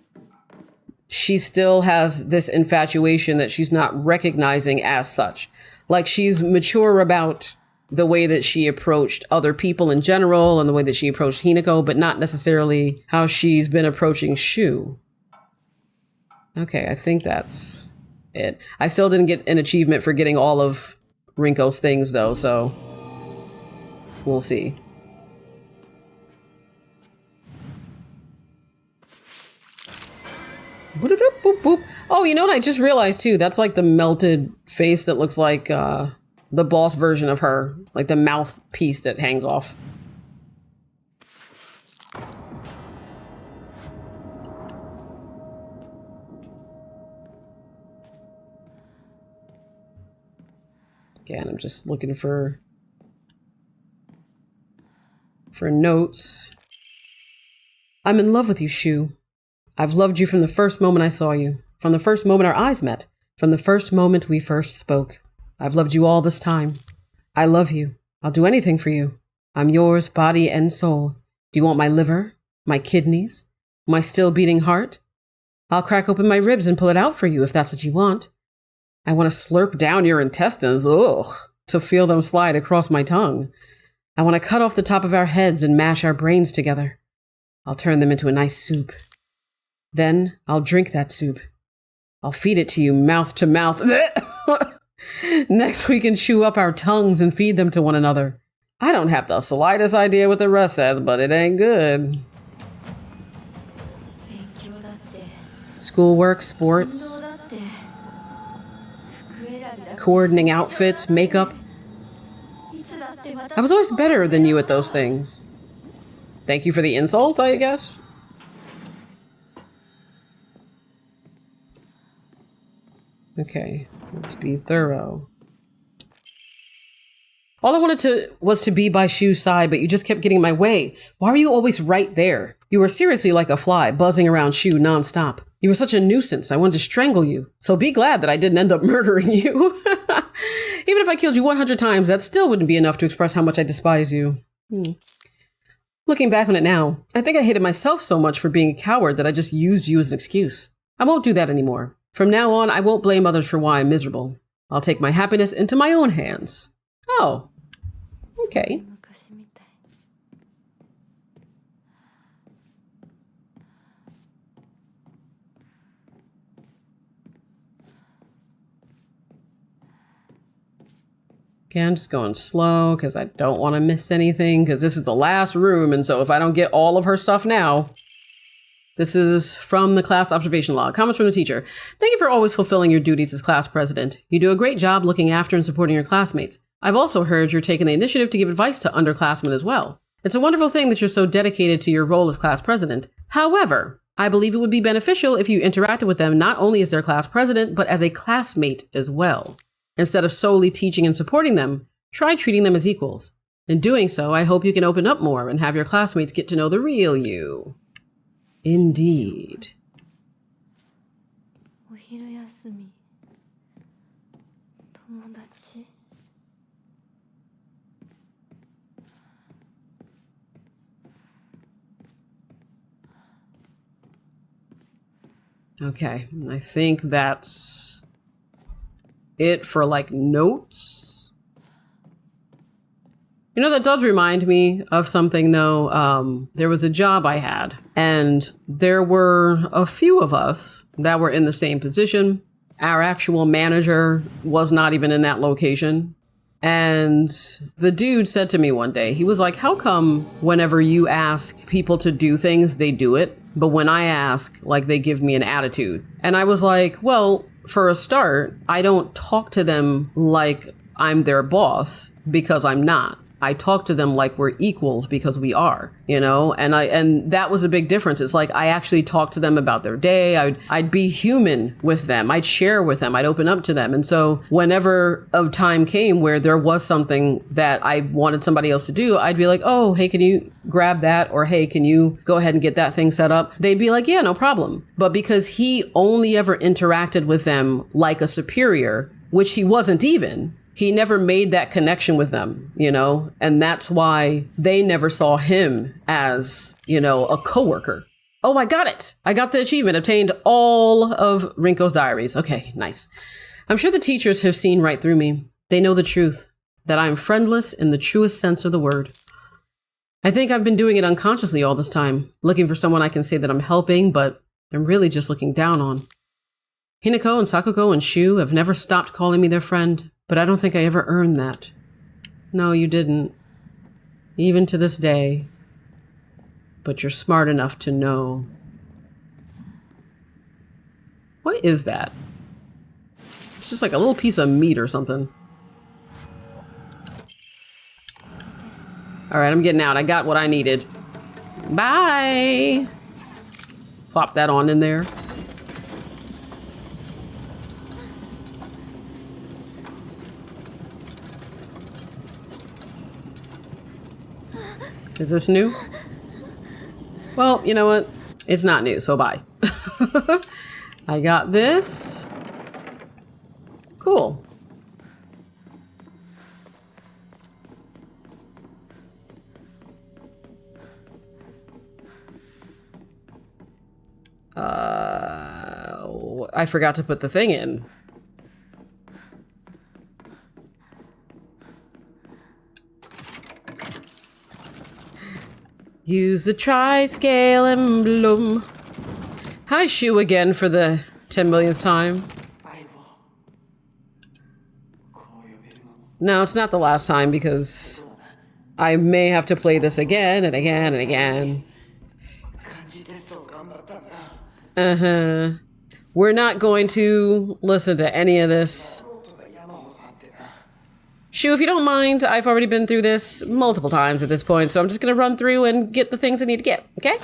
she still has this infatuation that she's not recognizing as such. Like, she's mature about the way that she approached other people in general and the way that she approached Hinako, but not necessarily how she's been approaching Shu. Okay, I think that's it. I still didn't get an achievement for getting all of Rinko's things, though, so we'll see. Boop, boop, boop. Oh, you know what I just realized, too? That's like the melted face that looks like the boss version of her. Like the mouthpiece that hangs off. Again, I'm just looking for notes. I'm in love with you, Shu. I've loved you from the first moment I saw you, from the first moment our eyes met, from the first moment we first spoke. I've loved you all this time. I love you. I'll do anything for you. I'm yours, body and soul. Do you want my liver, my kidneys, my still beating heart? I'll crack open my ribs and pull it out for you if that's what you want. I want to slurp down your intestines, to feel them slide across my tongue. I want to cut off the top of our heads and mash our brains together. I'll turn them into a nice soup. Then I'll drink that soup. I'll feed it to you mouth to mouth. Next we can chew up our tongues and feed them to one another. I don't have the slightest idea what the rest says, but it ain't good. Schoolwork, sports, coordinating outfits, makeup. I was always better than you at those things. Thank you for the insult, I guess. Okay, let's be thorough. All I wanted was to be by Shu's side, but you just kept getting in my way. Why were you always right there? You were seriously like a fly, buzzing around Shu nonstop. You were such a nuisance, I wanted to strangle you. So be glad that I didn't end up murdering you. Even if I killed you 100 times, that still wouldn't be enough to express how much I despise you. Looking back on it now, I think I hated myself so much for being a coward that I just used you as an excuse. I won't do that anymore. From now on, I won't blame others for why I'm miserable. I'll take my happiness into my own hands. Oh, okay. Okay, I'm just going slow because I don't want to miss anything because this is the last room. And so if I don't get all of her stuff now, This is from the class observation log. Comments from the teacher. Thank you for always fulfilling your duties as class president. You do a great job looking after and supporting your classmates. I've also heard you're taking the initiative to give advice to underclassmen as well. It's a wonderful thing that you're so dedicated to your role as class president. However, I believe it would be beneficial if you interacted with them not only as their class president, but as a classmate as well. Instead of solely teaching and supporting them, try treating them as equals. In doing so, I hope you can open up more and have your classmates get to know the real you. Indeed. Okay, I think that's it for like notes. You know, that does remind me of something though. There was a job I had and there were a few of us that were in the same position. Our actual manager was not even in that location. And the dude said to me one day, he was like, how come whenever you ask people to do things, they do it? But when I ask, like, they give me an attitude. And I was like, well, for a start, I don't talk to them like I'm their boss because I'm not. I talk to them like we're equals because we are, you know, and that was a big difference. It's like I actually talk to them about their day. I'd be human with them. I'd share with them. I'd open up to them. And so whenever a time came where there was something that I wanted somebody else to do, I'd be like, oh, hey, can you grab that? Or hey, can you go ahead and get that thing set up? They'd be like, yeah, no problem. But because he only ever interacted with them like a superior, which he wasn't even, he never made that connection with them, you know, and that's why they never saw him as, you know, a coworker. Oh, I got it. I got the achievement, obtained all of Rinko's diaries. Okay, nice. I'm sure the teachers have seen right through me. They know the truth, that I'm friendless in the truest sense of the word. I think I've been doing it unconsciously all this time, looking for someone I can say that I'm helping, but I'm really just looking down on. Hinako and Sakuko and Shu have never stopped calling me their friend. But I don't think I ever earned that. No, you didn't. Even to this day. But you're smart enough to know. What is that? It's just like a little piece of meat or something. All right, I'm getting out. I got what I needed. Bye. Plop that on in there. Is this new? Well, you know what? It's not new, so bye. I got this. Cool. I forgot to put the thing in. Use the tri-scale emblem. Hi, Shu again for the 10 millionth time. No, it's not the last time because I may have to play this again and again and again. Uh-huh. We're not going to listen to any of this. Shu, if you don't mind, I've already been through this multiple times at this point, so I'm just gonna run through and get the things I need to get, okay?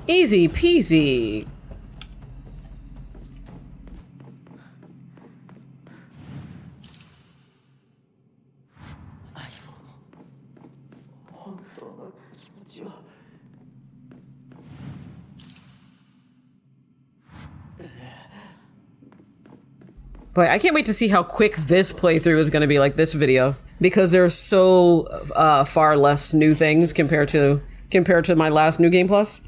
Easy peasy. But I can't wait to see how quick this playthrough is going to be, like this video, because there's so far less new things compared to my last New Game Plus.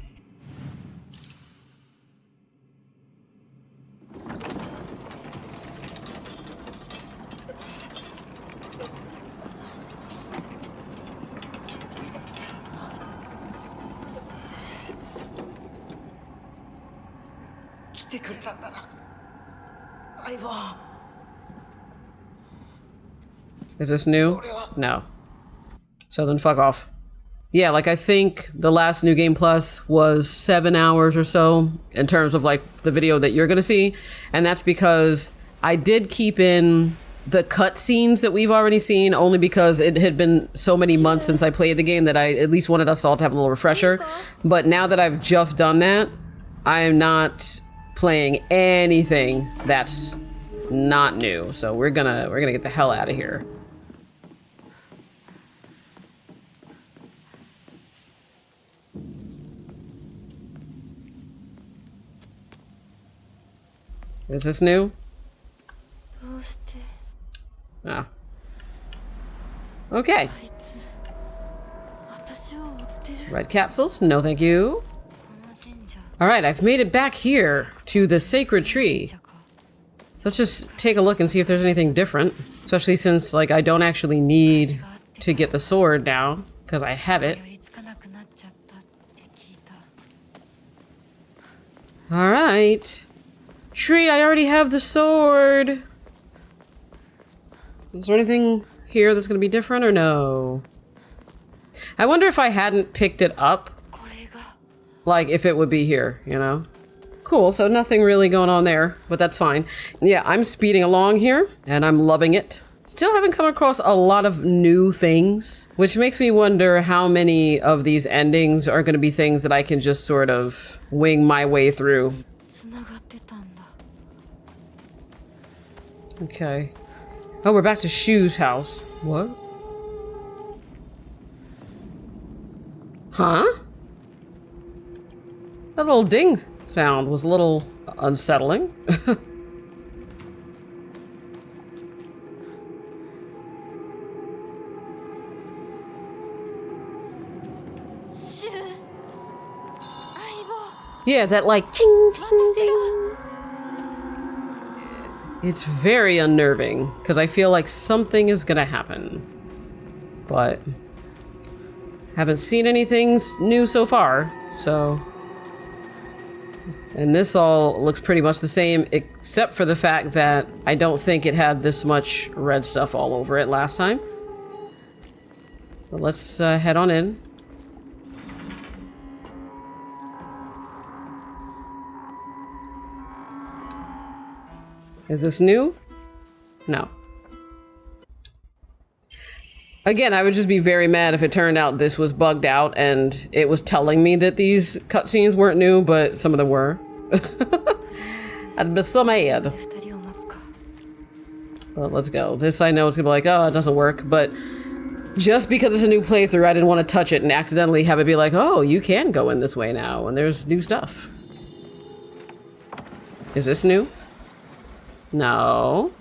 Is this new? No. So then fuck off. Yeah, like I think the last New Game Plus was 7 hours or so in terms of like the video that you're gonna see. And that's because I did keep in the cutscenes that we've already seen, only because it had been so many months since I played the game that I at least wanted us all to have a little refresher. But now that I've just done that, I am not playing anything that's not new. So we're gonna get the hell out of here. Is this new? Ah. Okay. Red capsules? No, thank you. Alright, I've made it back here to the sacred tree. So let's just take a look and see if there's anything different. Especially since, like, I don't actually need to get the sword now, because I have it. Alright. Tree, I already have the sword. Is there anything here that's going to be different or no? I wonder if I hadn't picked it up, like if it would be here, you know? Cool, so nothing really going on there, but that's fine. Yeah, I'm speeding along here and I'm loving it. Still haven't come across a lot of new things, which makes me wonder how many of these endings are going to be things that I can just sort of wing my way through. Okay. Oh, we're back to Shu's house. What? Huh? That little ding sound was a little unsettling. Yeah, that like ching, ching, ching. It's very unnerving, because I feel like something is gonna happen. But haven't seen anything new so far, so... And this all looks pretty much the same, except for the fact that I don't think it had this much red stuff all over it last time. But let's head on in. Is this new? No. Again, I would just be very mad if it turned out this was bugged out and it was telling me that these cutscenes weren't new, but some of them were. I'd be so mad. But let's go. This I know it's gonna be like, oh, it doesn't work, but just because it's a new playthrough, I didn't want to touch it and accidentally have it be like, oh, you can go in this way now, and there's new stuff. Is this new? No.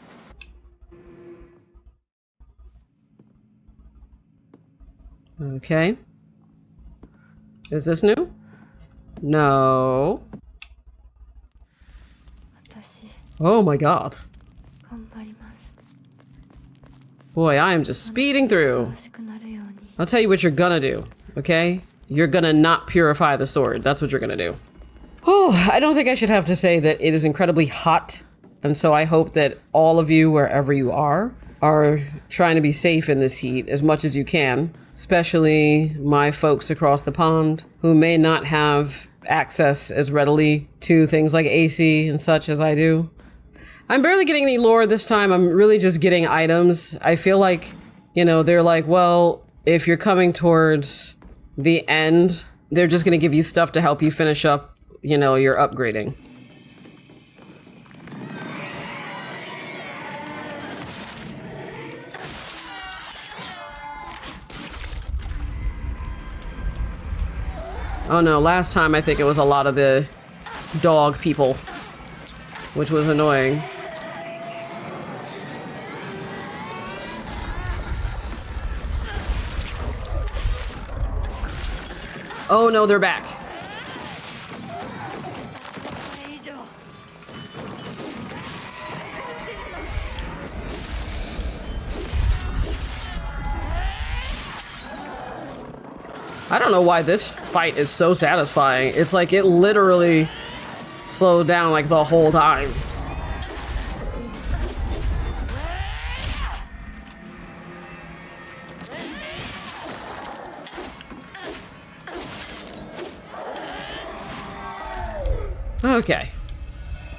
Okay. Is this new? No. Oh my god. Boy, I am just speeding through. I'll tell you what you're gonna do, okay? You're gonna not purify the sword. That's what you're gonna do. Oh, I don't think I should have to say that it is incredibly hot. And so I hope that all of you, wherever you are trying to be safe in this heat as much as you can. Especially my folks across the pond who may not have access as readily to things like AC and such as I do. I'm barely getting any lore this time. I'm really just getting items. I feel like, you know, they're like, well, if you're coming towards the end, they're just going to give you stuff to help you finish up, you know, your upgrading. Oh no, last time I think it was a lot of the dog people, which was annoying. Oh no, they're back. I don't know why this fight is so satisfying. It's like it literally slowed down like the whole time. Okay.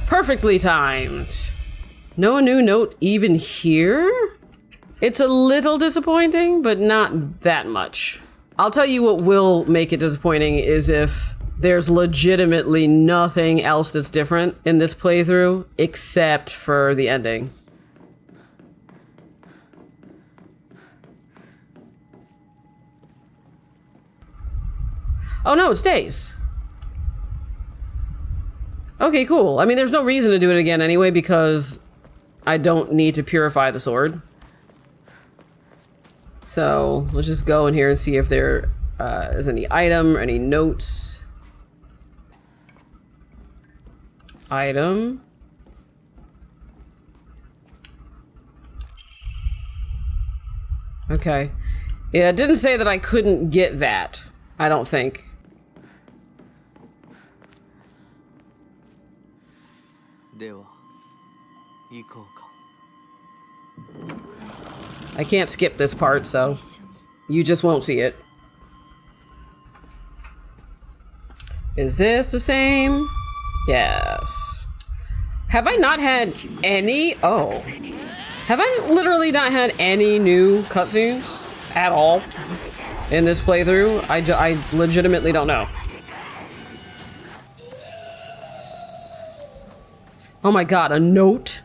Perfectly timed. No new note even here? It's a little disappointing, but not that much. I'll tell you what will make it disappointing is if there's legitimately nothing else that's different in this playthrough except for the ending. Oh no, it stays. Okay, cool. I mean, there's no reason to do it again anyway because I don't need to purify the sword. So let's just go in here and see if there is any item or any notes. Item. Okay. Yeah, it didn't say that I couldn't get that. I don't think. I can't skip this part, so you just won't see it. Is this the same? Yes. Have I not had any? Oh. Have I literally not had any new cutscenes at all in this playthrough? I legitimately don't know. Oh my god, a note?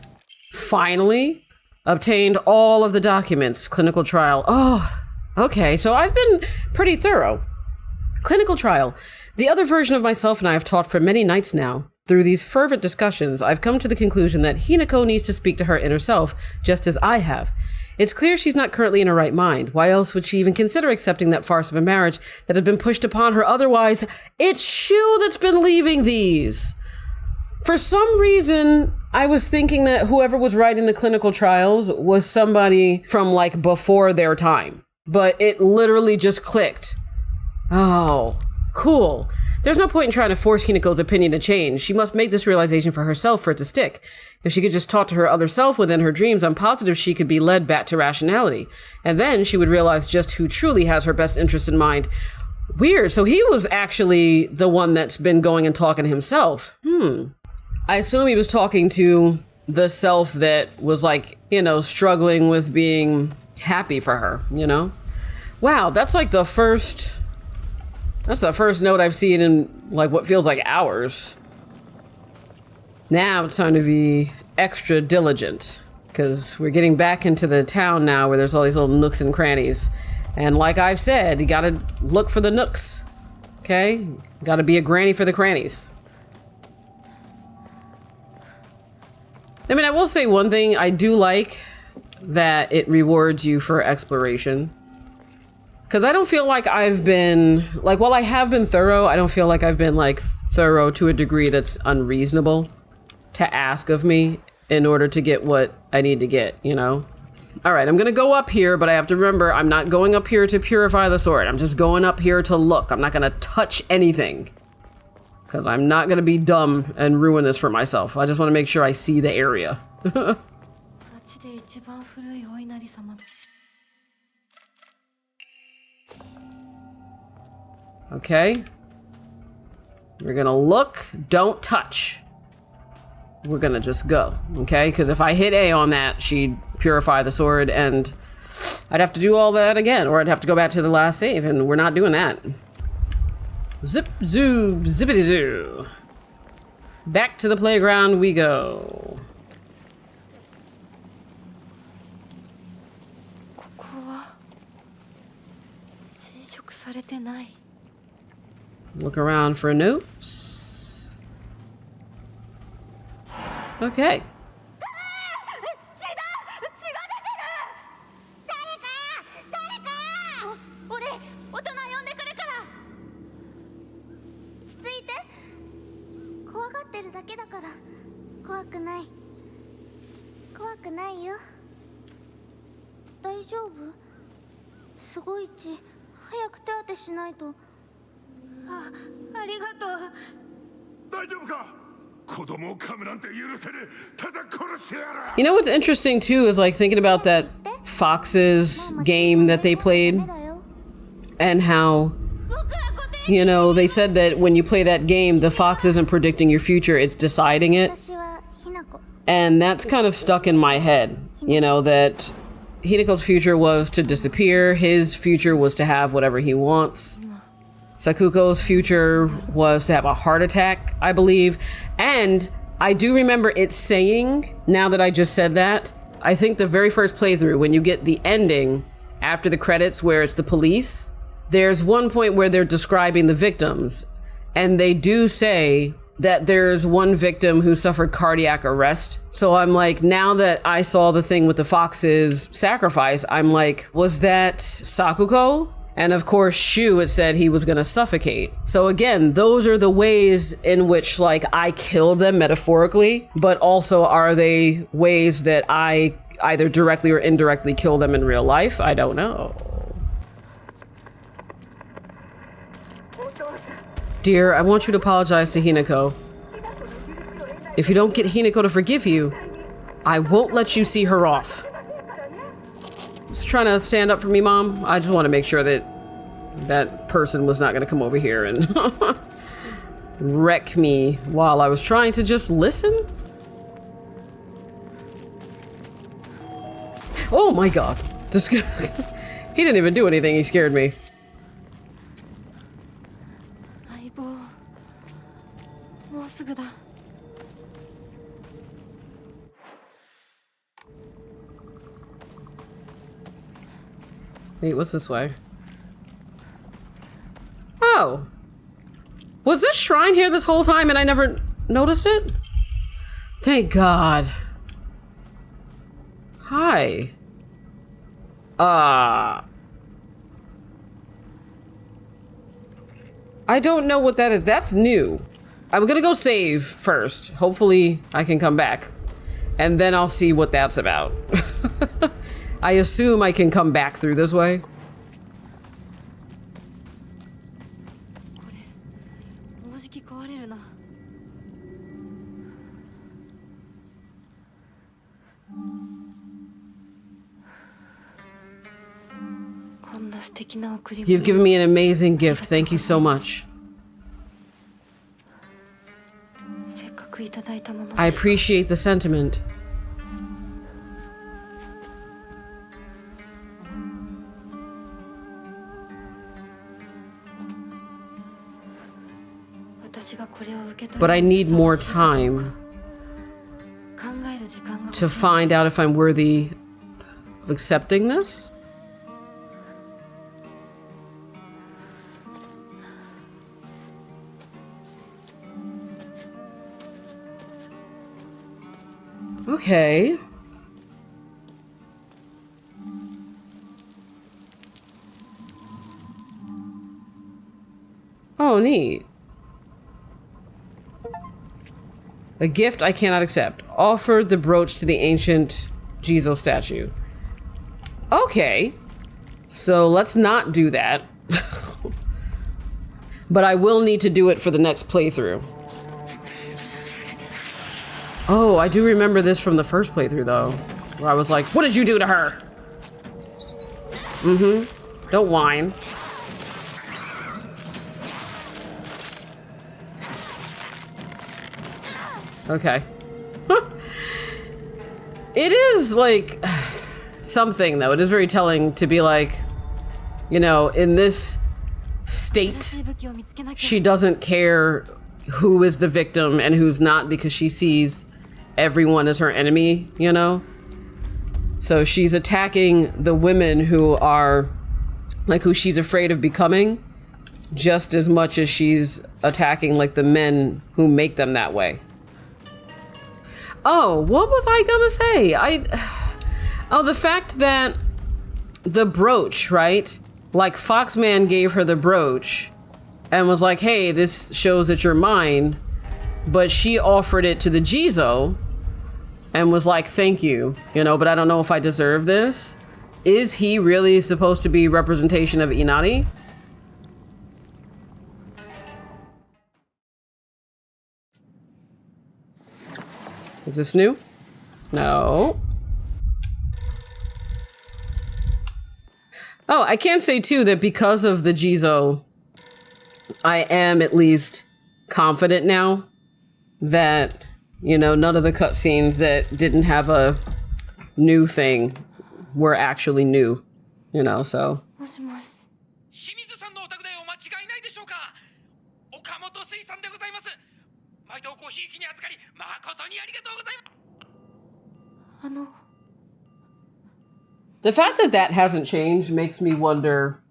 Finally? Obtained all of the documents. Clinical trial. Oh, okay, so I've been pretty thorough. Clinical trial. The other version of myself and I have taught for many nights now. Through these fervent discussions, I've come to the conclusion that Hinako needs to speak to her inner self, just as I have. It's clear she's not currently in her right mind. Why else would she even consider accepting that farce of a marriage that had been pushed upon her otherwise? It's Shu that's been leaving these. For some reason, I was thinking that whoever was writing the clinical trials was somebody from like before their time, but it literally just clicked. Oh, cool. There's no point in trying to force Hinako's opinion to change. She must make this realization for herself for it to stick. If she could just talk to her other self within her dreams, I'm positive she could be led back to rationality. And then she would realize just who truly has her best interest in mind. Weird. So he was actually the one that's been going and talking to himself. I assume he was talking to the self that was like, you know, struggling with being happy for her, you know? Wow, that's like the first... That's the first note I've seen in like what feels like hours. Now it's time to be extra diligent because we're getting back into the town now where there's all these little nooks and crannies. And like I've said, you gotta look for the nooks, okay? Gotta be a granny for the crannies. I mean, I will say one thing. I do like that it rewards you for exploration. Because I don't feel like I've been, like, while I have been thorough, I don't feel like I've been, like, thorough to a degree that's unreasonable to ask of me in order to get what I need to get, you know? All right, I'm going to go up here, but I have to remember I'm not going up here to purify the sword. I'm just going up here to look. I'm not going to touch anything. Because I'm not going to be dumb and ruin this for myself. I just want to make sure I see the area. Okay. We're gonna look, don't touch. We're gonna just go, okay? Because if I hit A on that, she'd purify the sword and I'd have to do all that again, or I'd have to go back to the last save, and we're not doing that. Zip, zoo, zippity zoo. Back to the playground we go. Look around for notes. Okay. You know what's interesting too is like thinking about that Fox's game that they played and how You know, they said that when you play that game, the fox isn't predicting your future, it's deciding it. And that's kind of stuck in my head, you know, that Hinako's future was to disappear, his future was to have whatever he wants. Sakuko's future was to have a heart attack, I believe. And I do remember it saying, now that I just said that, I think the very first playthrough, when you get the ending after the credits where it's the police, there's one point where they're describing the victims. And they do say that there's one victim who suffered cardiac arrest. So I'm like, now that I saw the thing with the fox's sacrifice, I'm like, was that Sakuko? And of course, Shu had said he was gonna suffocate. So again, those are the ways in which like I kill them metaphorically, but also are they ways that I either directly or indirectly kill them in real life? I don't know. Dear, I want you to apologize to Hinako. If you don't get Hinako to forgive you, I won't let you see her off. Just trying to stand up for me, Mom. I just want to make sure that that person was not going to come over here and wreck me while I was trying to just listen. Oh my god. This guy, he didn't even do anything. He scared me. Wait, what's this way? Oh! Was this shrine here this whole time and I never noticed it? Thank God. Hi. I don't know what that is. That's new. I'm gonna go save first. Hopefully I can come back. And then I'll see what that's about. I assume I can come back through this way. You've given me an amazing gift. Thank you so much. I appreciate the sentiment. But I need more time to find out if I'm worthy of accepting this. Okay. Oh, neat. A gift I cannot accept. Offered the brooch to the ancient Jizo statue. Okay. So let's not do that. But I will need to do it for the next playthrough. Oh, I do remember this from the first playthrough, though. Where I was like, what did you do to her? Mm-hmm. Don't whine. Okay. It is, like, something, though. It is very telling to be like, you know, in this state, she doesn't care who is the victim and who's not because she sees everyone as her enemy, you know? So she's attacking the women who are, like, who she's afraid of becoming just as much as she's attacking, like, the men who make them that way. Oh, what was I gonna say? Oh, the fact that the brooch, right? Like, Foxman gave her the brooch and was like, hey, this shows that you're mine. But she offered it to the Jizo and was like, thank you, you know, but I don't know if I deserve this. Is he really supposed to be representation of Inari? Is this new? No. Oh, I can say too that because of the Jizo I am at least confident now that, you know, none of the cutscenes that didn't have a new thing were actually new, you know, so. The fact that that hasn't changed makes me wonder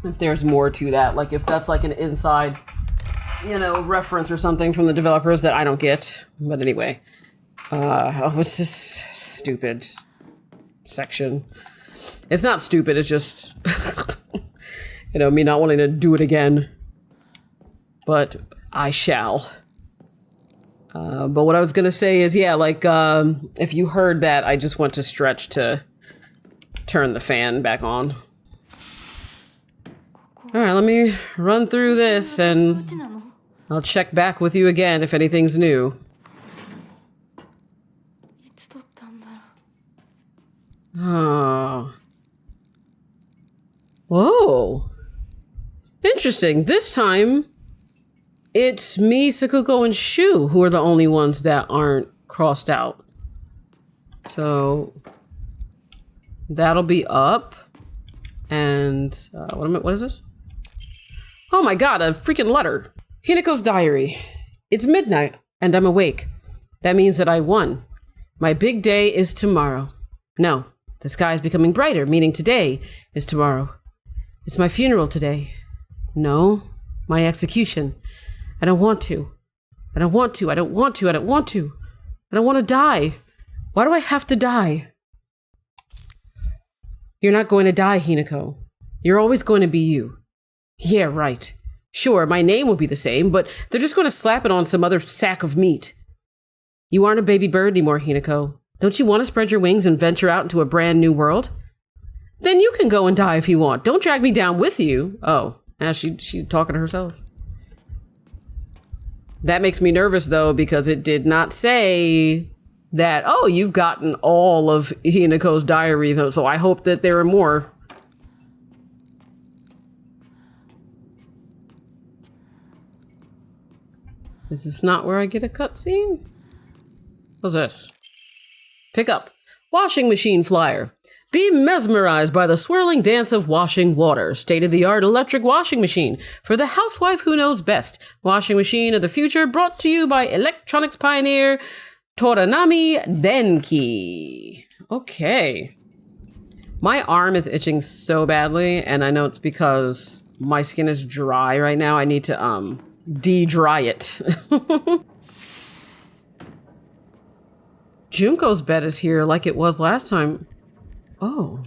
if there's more to that. Like, if that's like an inside, you know, reference or something from the developers that I don't get. But anyway. What's this stupid section? It's not stupid, it's just, you know, me not wanting to do it again. But I shall. But what I was gonna say is, yeah, like, if you heard that, I just went to stretch to turn the fan back on. Alright, let me run through this and I'll check back with you again if anything's new. Oh. Whoa. Interesting. This time, it's me, Sakuko, and Shu who are the only ones that aren't crossed out. So that'll be up. And what is this? Oh my god, a freaking letter. Hinako's diary. It's midnight and I'm awake. That means that I won. My big day is tomorrow. No, the sky is becoming brighter, meaning today is tomorrow. It's my funeral today. No, my execution. I don't want to. I don't want to. I don't want to. I don't want to. I don't want to die. Why do I have to die? You're not going to die, Hinako. You're always going to be you. Yeah, right. Sure, my name will be the same, but they're just going to slap it on some other sack of meat. You aren't a baby bird anymore, Hinako. Don't you want to spread your wings and venture out into a brand new world? Then you can go and die if you want. Don't drag me down with you. Oh, she's talking to herself. That makes me nervous, though, because it did not say that, oh, you've gotten all of Hinako's diary, though, so I hope that there are more. Is this not where I get a cutscene? What's this? Pick up. Washing machine flyer. Be mesmerized by the swirling dance of washing water. State-of-the-art electric washing machine. For the housewife who knows best. Washing machine of the future brought to you by electronics pioneer Toranami Denki. Okay. My arm is itching so badly, and I know it's because my skin is dry right now. I need to, de-dry it. Junko's bed is here like it was last time. Oh.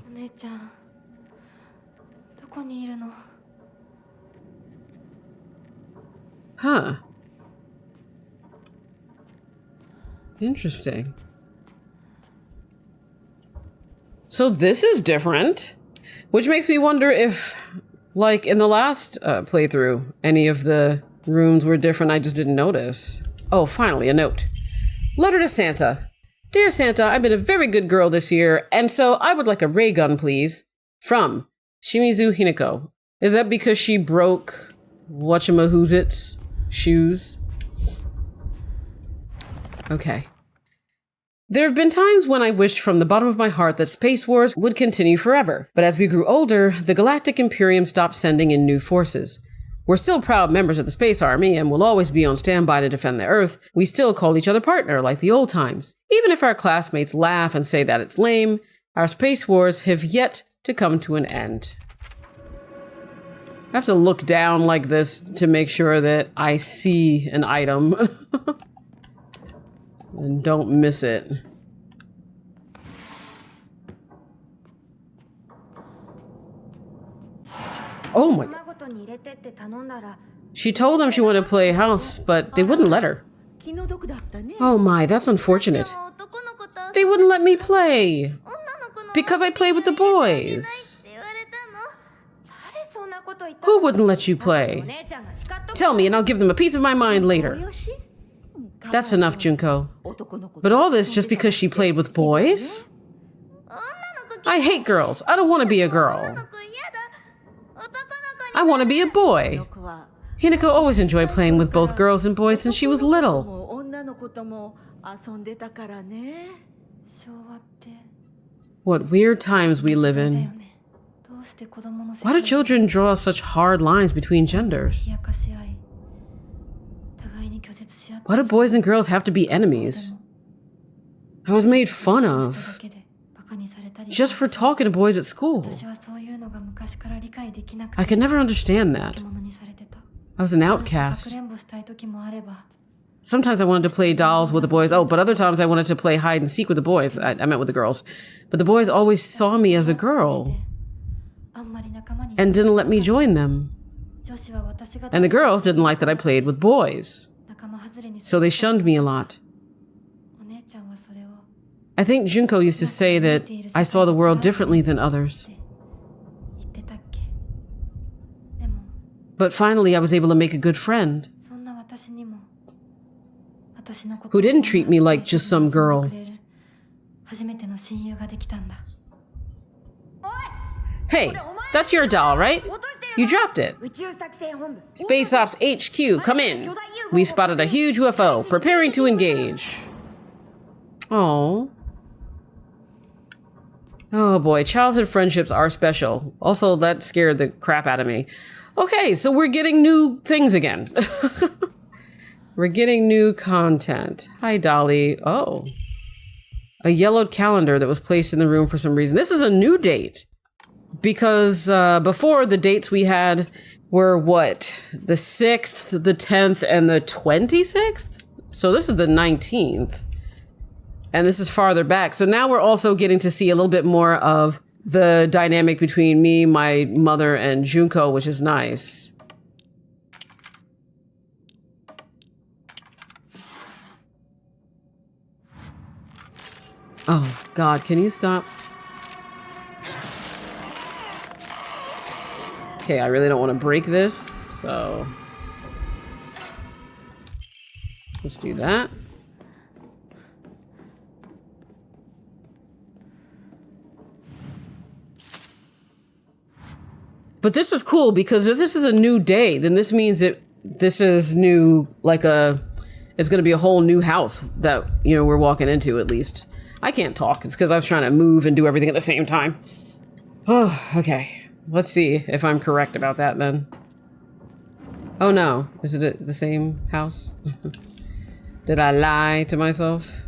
Huh. Interesting. So this is different, which makes me wonder if, like in the last playthrough, any of the rooms were different. I just didn't notice. Oh, finally, a note. Letter to Santa. Dear Santa, I've been a very good girl this year, and so I would like a ray gun, please. From Shimizu Hinako. Is that because she broke whatchamahoozit's shoes? Okay. There have been times when I wished from the bottom of my heart that Space Wars would continue forever, but as we grew older, the Galactic Imperium stopped sending in new forces. We're still proud members of the Space Army and will always be on standby to defend the Earth. We still call each other partner like the old times. Even if our classmates laugh and say that it's lame, our Space Wars have yet to come to an end. I have to look down like this to make sure that I see an item and don't miss it. Oh my. She told them she wanted to play house, but they wouldn't let her. Oh my, that's unfortunate. They wouldn't let me play. Because I played with the boys. Who wouldn't let you play? Tell me and I'll give them a piece of my mind later. That's enough, Junko. But all this just because she played with boys? I hate girls. I don't want to be a girl. I want to be a boy. Hinako always enjoyed playing with both girls and boys since she was little. What weird times we live in. Why do children draw such hard lines between genders? Why do boys and girls have to be enemies? I was made fun of just for talking to boys at school. I could never understand that. I was an outcast. Sometimes I wanted to play dolls with the boys. Oh, but other times I wanted to play hide and seek with the boys. I meant with the girls. But the boys always saw me as a girl and didn't let me join them. And the girls didn't like that I played with boys. So they shunned me a lot. I think Junko used to say that I saw the world differently than others. But finally, I was able to make a good friend who didn't treat me like just some girl. Hey, that's your doll, right? You dropped it. Space Ops HQ, come in. We spotted a huge UFO, preparing to engage. Oh. Oh boy, childhood friendships are special. Also, that scared the crap out of me. Okay, so we're getting new things again. We're getting new content. Hi, Dolly. Oh. A yellowed calendar that was placed in the room for some reason. This is a new date. Because before, the dates we had were what? The 6th, the 10th, and the 26th? So this is the 19th. And this is farther back. So now we're also getting to see a little bit more of the dynamic between me, my mother, and Junko, which is nice. Oh, God, can you stop? Okay, I really don't want to break this, so let's do that. But this is cool because if this is a new day, then this means that this is new, like it's going to be a whole new house that, you know, we're walking into at least. I can't talk. It's because I was trying to move and do everything at the same time. Oh, okay. Let's see if I'm correct about that then. Oh no, is it the same house? Did I lie to myself?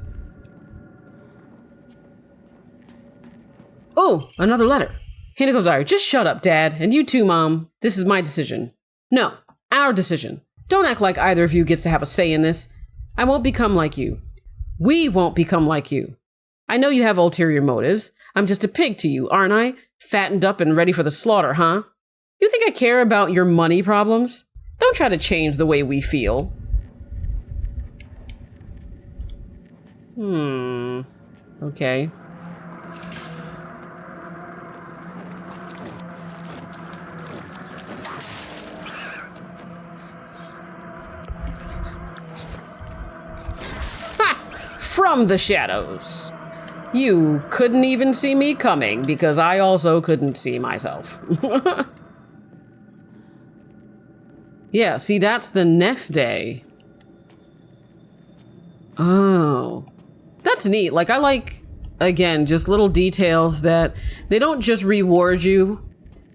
Oh, another letter. Hinako's diary. Just shut up, Dad. And you too, Mom. This is my decision. No, our decision. Don't act like either of you gets to have a say in this. I won't become like you. We won't become like you. I know you have ulterior motives. I'm just a pig to you, aren't I? Fattened up and ready for the slaughter, huh? You think I care about your money problems? Don't try to change the way we feel. Okay. Ha! From the shadows. You couldn't even see me coming because I also couldn't see myself. Yeah, see, that's the next day. Oh, that's neat. Like, I like, again, just little details that they don't just reward you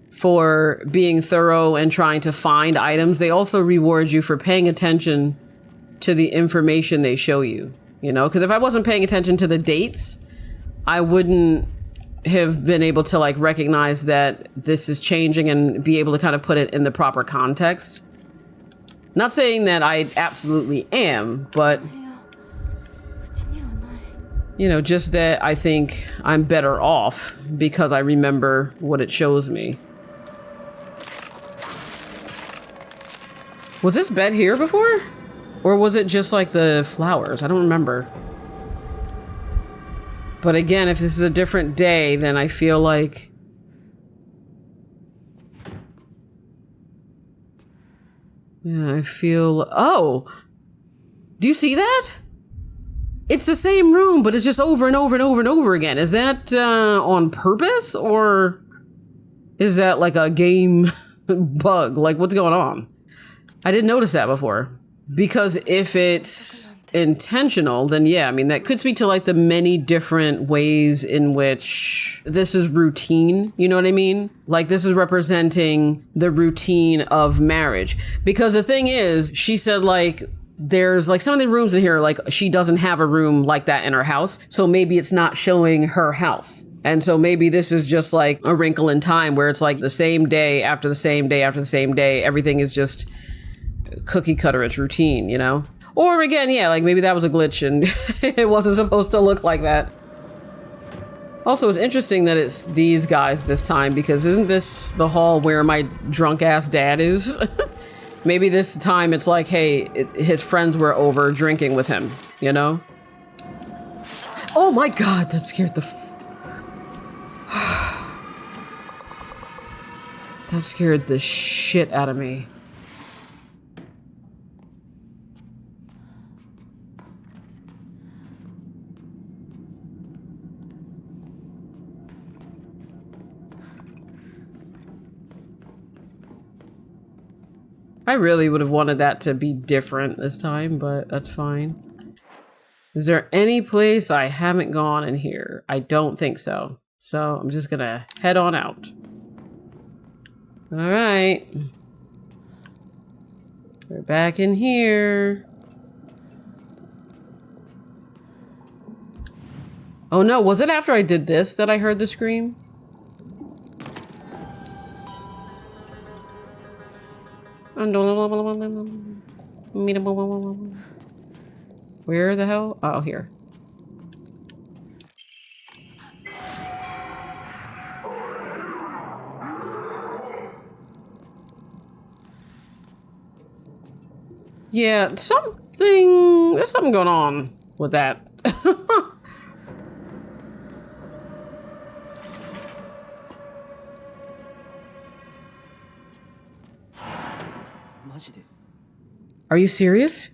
for being thorough and trying to find items. They also reward you for paying attention to the information they show you, you know? Because if I wasn't paying attention to the dates, I wouldn't have been able to like recognize that this is changing and be able to kind of put it in the proper context. Not saying that I absolutely am, but you know, just that I think I'm better off because I remember what it shows me. Was this bed here before? Or was it just like the flowers? I don't remember. But again, if this is a different day, then I feel like... Yeah, I feel... Oh! Do you see that? It's the same room, but it's just over and over and over and over again. Is that on purpose? Or is that like a game bug. Like, what's going on? I didn't notice that before. Because if it's intentional, then yeah, I mean, that could speak to like the many different ways in which this is routine. You know what I mean? Like, this is representing the routine of marriage. Because the thing is, she said like, there's like some of the rooms in here, like she doesn't have a room like that in her house. So maybe it's not showing her house. And so maybe this is just like a wrinkle in time where it's like the same day after the same day after the same day. Everything is just cookie cutter. It's routine, you know? Or again, yeah, like maybe that was a glitch and it wasn't supposed to look like that. Also, it's interesting that it's these guys this time, because isn't this the hall where my drunk ass dad is? Maybe this time it's like, hey, his friends were over drinking with him, you know? Oh my God, that scared the that scared the shit out of me. I really would have wanted that to be different this time, but that's fine. Is there any place I haven't gone in here? I don't think so. So I'm just gonna head on out. All right. We're back in here. Oh no, was it after I did this that I heard the scream? Where the hell? Oh, here. Yeah, there's something going on with that. Are you serious?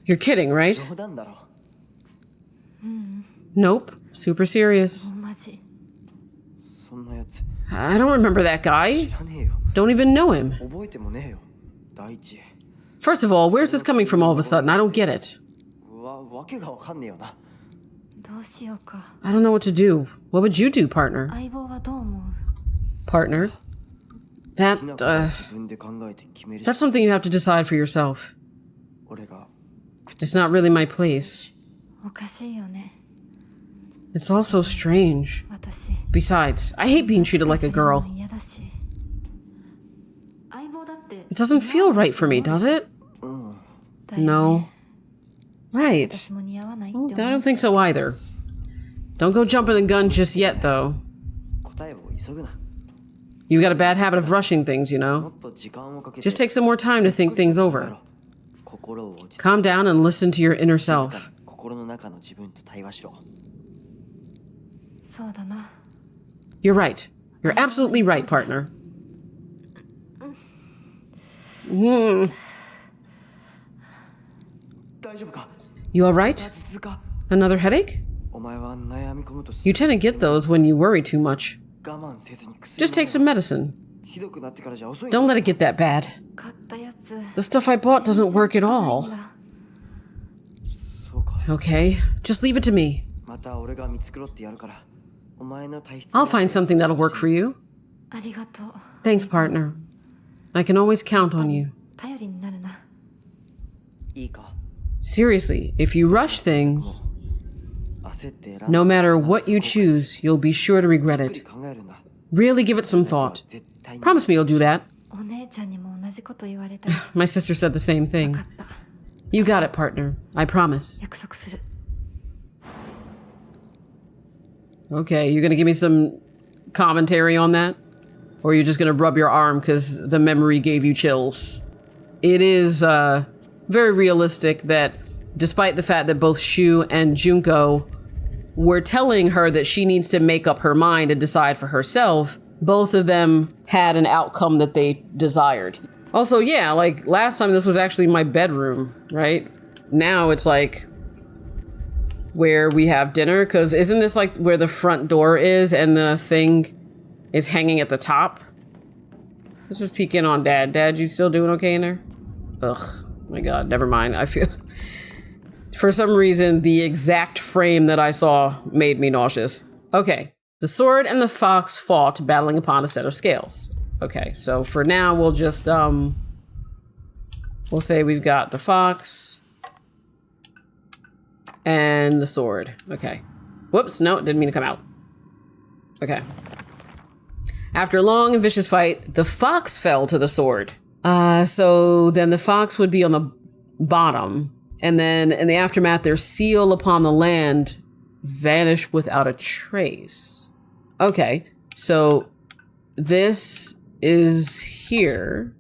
You're kidding, right? Nope. Super serious. I don't remember that guy. Don't even know him. First of all, where's this coming from all of a sudden? I don't get it. I don't know what to do. What would you do, partner? Partner? That's something you have to decide for yourself. It's not really my place. It's all so strange. Besides, I hate being treated like a girl. It doesn't feel right for me, does it? No. Right. Well, I don't think so either. Don't go jumping the gun just yet, though. You've got a bad habit of rushing things, you know? Just take some more time to think things over. Calm down and listen to your inner self. You're right. You're absolutely right, partner. You alright? Another headache? You tend to get those when you worry too much. Just take some medicine. Don't let it get that bad. The stuff I bought doesn't work at all. Okay, just leave it to me. I'll find something that'll work for you. Thanks, partner. I can always count on you. Seriously, if you rush things, no matter what you choose, you'll be sure to regret it. Really give it some thought. Promise me you'll do that. My sister said the same thing. You got it, partner. I promise. Okay, you're gonna give me some commentary on that? Or you're just gonna rub your arm because the memory gave you chills? It is very realistic that despite the fact that both Shu and Junko were telling her that she needs to make up her mind and decide for herself, both of them had an outcome that they desired. Also, yeah, like last time this was actually my bedroom, right? Now it's like where we have dinner, because isn't this like where the front door is and the thing is hanging at the top? Let's just peek in on Dad. Dad, you still doing okay in there? Ugh, my God, never mind. I feel... For some reason, the exact frame that I saw made me nauseous. Okay, the sword and the fox fought, battling upon a set of scales. Okay, so for now, we'll just, we'll say we've got the fox and the sword. Okay. Whoops, no, it didn't mean to come out. Okay. After a long and vicious fight, the fox fell to the sword. So then the fox would be on the bottom. And then in the aftermath, their seal upon the land vanished without a trace. Okay, so this is here.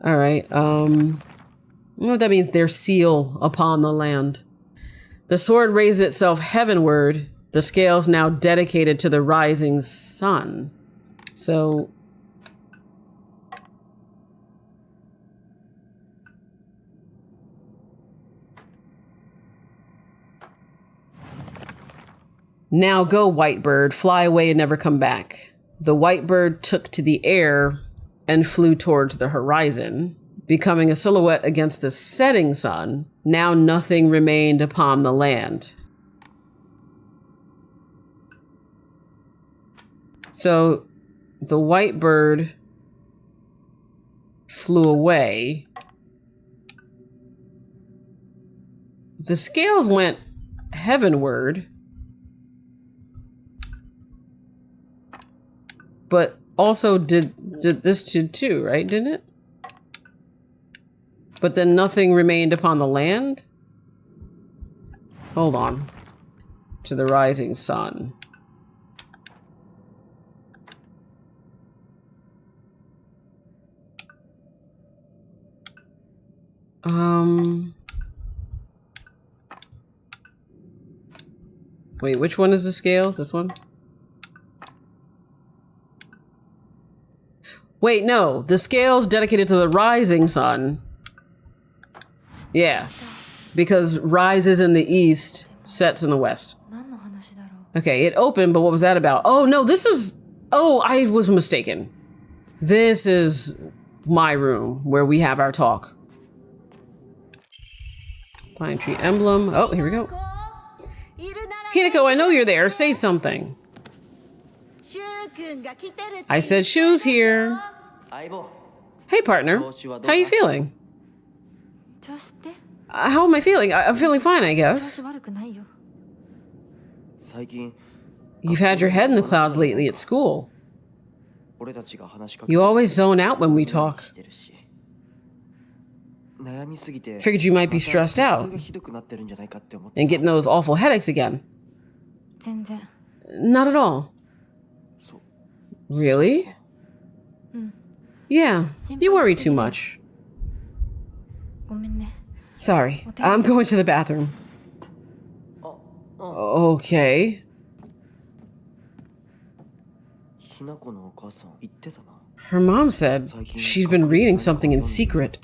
All right, I don't know what that means, their seal upon the land. The sword raised itself heavenward, the scales now dedicated to the rising sun. So... Now go, white bird, fly away and never come back. The white bird took to the air and flew towards the horizon, becoming a silhouette against the setting sun. Now nothing remained upon the land. So the white bird flew away. The scales went heavenward. But also did this too, right? Didn't it? But then nothing remained upon the land? Hold on. To the rising sun. Wait, which one is the scales? This one? Wait, no. The scales dedicated to the rising sun. Yeah. Because rises in the east, sets in the west. Okay, it opened, but what was that about? Oh, no, this is... Oh, I was mistaken. This is my room, where we have our talk. Pine tree emblem. Oh, here we go. Hinako, I know you're there. Say something. I said Shu's here. Hey, partner. How you feeling? How am I feeling? I'm feeling fine, I guess. You've had your head in the clouds lately at school. You always zone out when we talk. Figured you might be stressed out and getting those awful headaches again. Not at all. Really? Yeah, you worry too much. Sorry, I'm going to the bathroom. Okay. Her mom said she's been reading something in secret.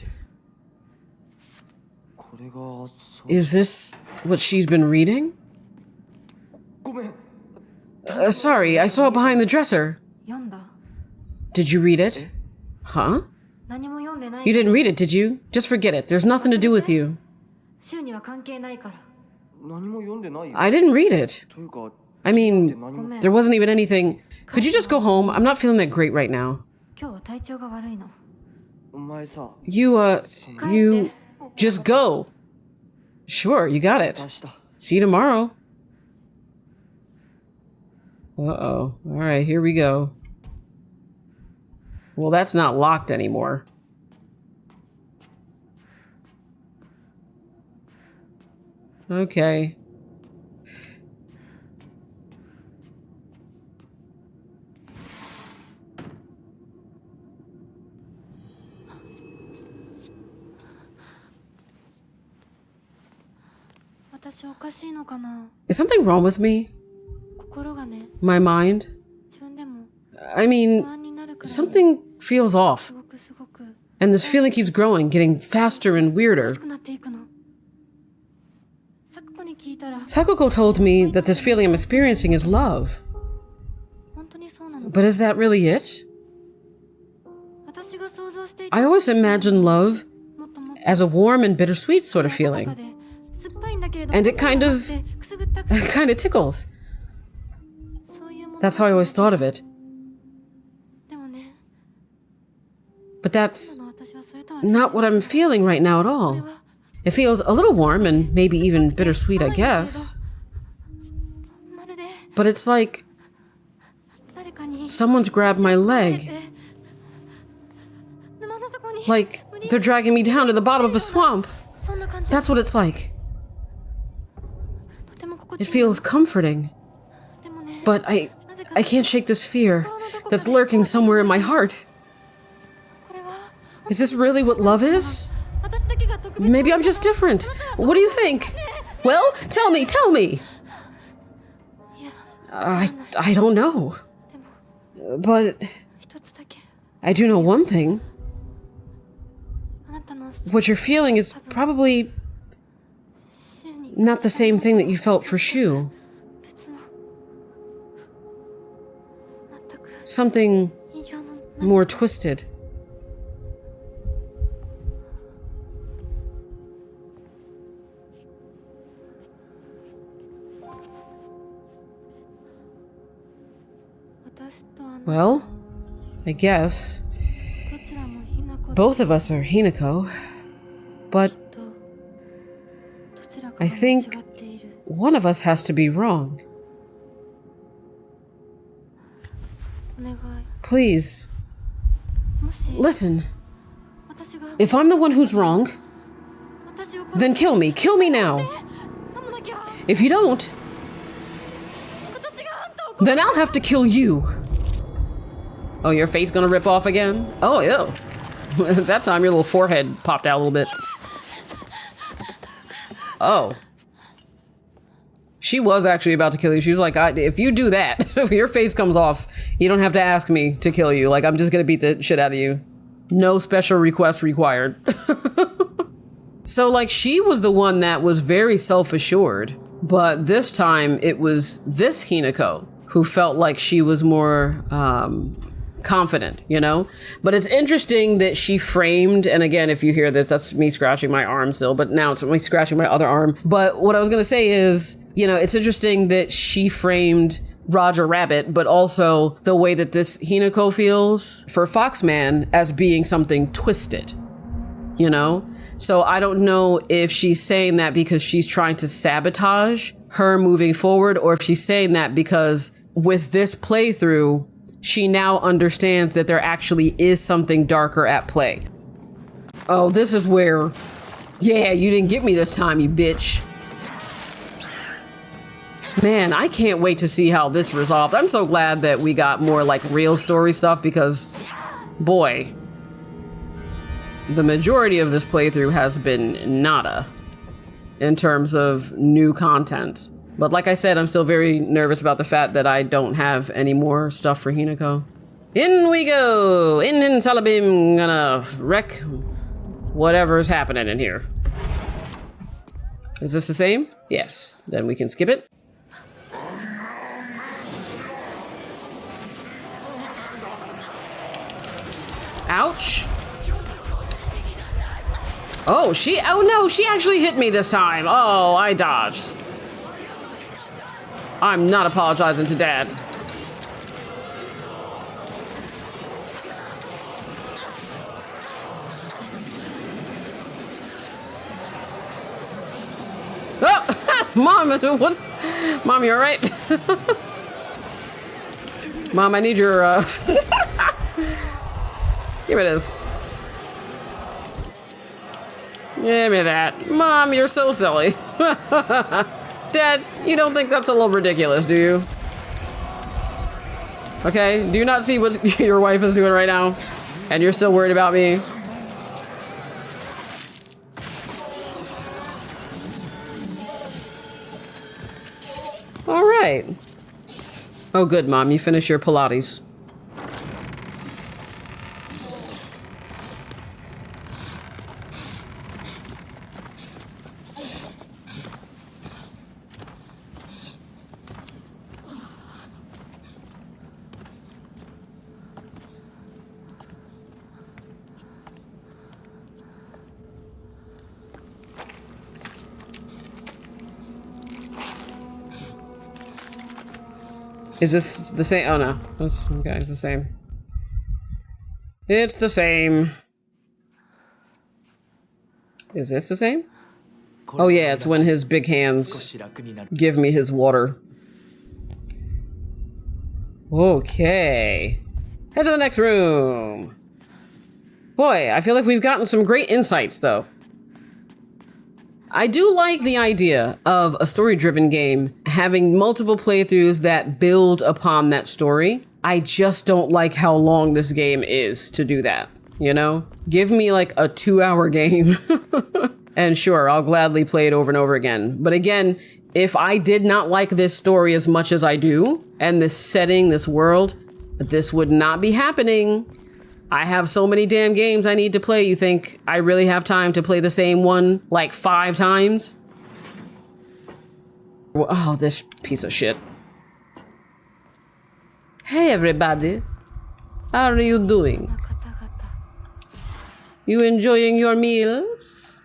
Is this what she's been reading? Sorry, I saw it behind the dresser. Did you read it? Huh? You didn't read it, did you? Just forget it. There's nothing to do with you. I didn't read it. I mean, there wasn't even anything. Could you just go home? I'm not feeling that great right now. You just go. Sure, you got it. See you tomorrow. Uh-oh. All right, here we go. Well, that's not locked anymore. Okay. Is something wrong with me? My mind? I mean, something feels off. And this feeling keeps growing, getting faster and weirder. Sakuko told me that this feeling I'm experiencing is love. But is that really it? I always imagine love as a warm and bittersweet sort of feeling. And it kind of tickles. That's how I always thought of it. But that's not what I'm feeling right now at all. It feels a little warm and maybe even bittersweet, I guess. But it's like someone's grabbed my leg. Like they're dragging me down to the bottom of a swamp. That's what it's like. It feels comforting. But I can't shake this fear that's lurking somewhere in my heart. Is this really what love is? Maybe I'm just different. What do you think? Well, tell me. I don't know. But I do know one thing. What you're feeling is probably not the same thing that you felt for Shu. Something more twisted. Well, I guess both of us are Hinako, but I think one of us has to be wrong. Please, listen. If I'm the one who's wrong, then kill me. Kill me now. If you don't, then I'll have to kill you. Oh, your face gonna rip off again? Oh, ew. That time your little forehead popped out a little bit. Oh. She was actually about to kill you. She's like, if you do that, if your face comes off, you don't have to ask me to kill you. Like, I'm just gonna beat the shit out of you. No special request required. So, like, she was the one that was very self-assured. But this time, it was this Hinako who felt like she was more, confident, you know? But it's interesting that she framed, and again, if you hear this, that's me scratching my arm still, but now it's me scratching my other arm. But what I was gonna say is, you know, it's interesting that she framed Roger Rabbit, but also the way that this Hinako feels for Foxman as being something twisted, you know? So I don't know if she's saying that because she's trying to sabotage her moving forward, or if she's saying that because with this playthrough, she now understands that there actually is something darker at play. Oh, this is where... Yeah, you didn't get me this time, you bitch. Man, I can't wait to see how this resolved. I'm so glad that we got more, like, real story stuff because, boy, the majority of this playthrough has been nada in terms of new content. But like I said, I'm still very nervous about the fact that I don't have any more stuff for Hinako. In we go! In Salabim, gonna wreck whatever's happening in here. Is this the same? Yes. Then we can skip it. Ouch. Oh, oh no, she actually hit me this time. Oh, I dodged. I'm not apologizing to Dad. Oh, Mom, Mom, you all right? Mom, I need your, give me this. Give me that. Mom, you're so silly. Dad, you don't think that's a little ridiculous, do you? Okay, do you not see what your wife is doing right now? And you're still worried about me? All right. Oh, good, Mom, you finished your Pilates. Is this the same? Oh no, that's okay. It's the same. It's the same. Is this the same? Oh yeah, it's when his big hands give me his water. Okay. Head to the next room. Boy, I feel like we've gotten some great insights though. I do like the idea of a story-driven game having multiple playthroughs that build upon that story. I just don't like how long this game is to do that, you know? Give me like a 2-hour game. And sure, I'll gladly play it over and over again. But again, if I did not like this story as much as I do, and this setting, this world, this would not be happening. I have so many damn games I need to play. You think I really have time to play the same one like 5 times? Oh, this piece of shit. Hey everybody. How are you doing? You enjoying your meals?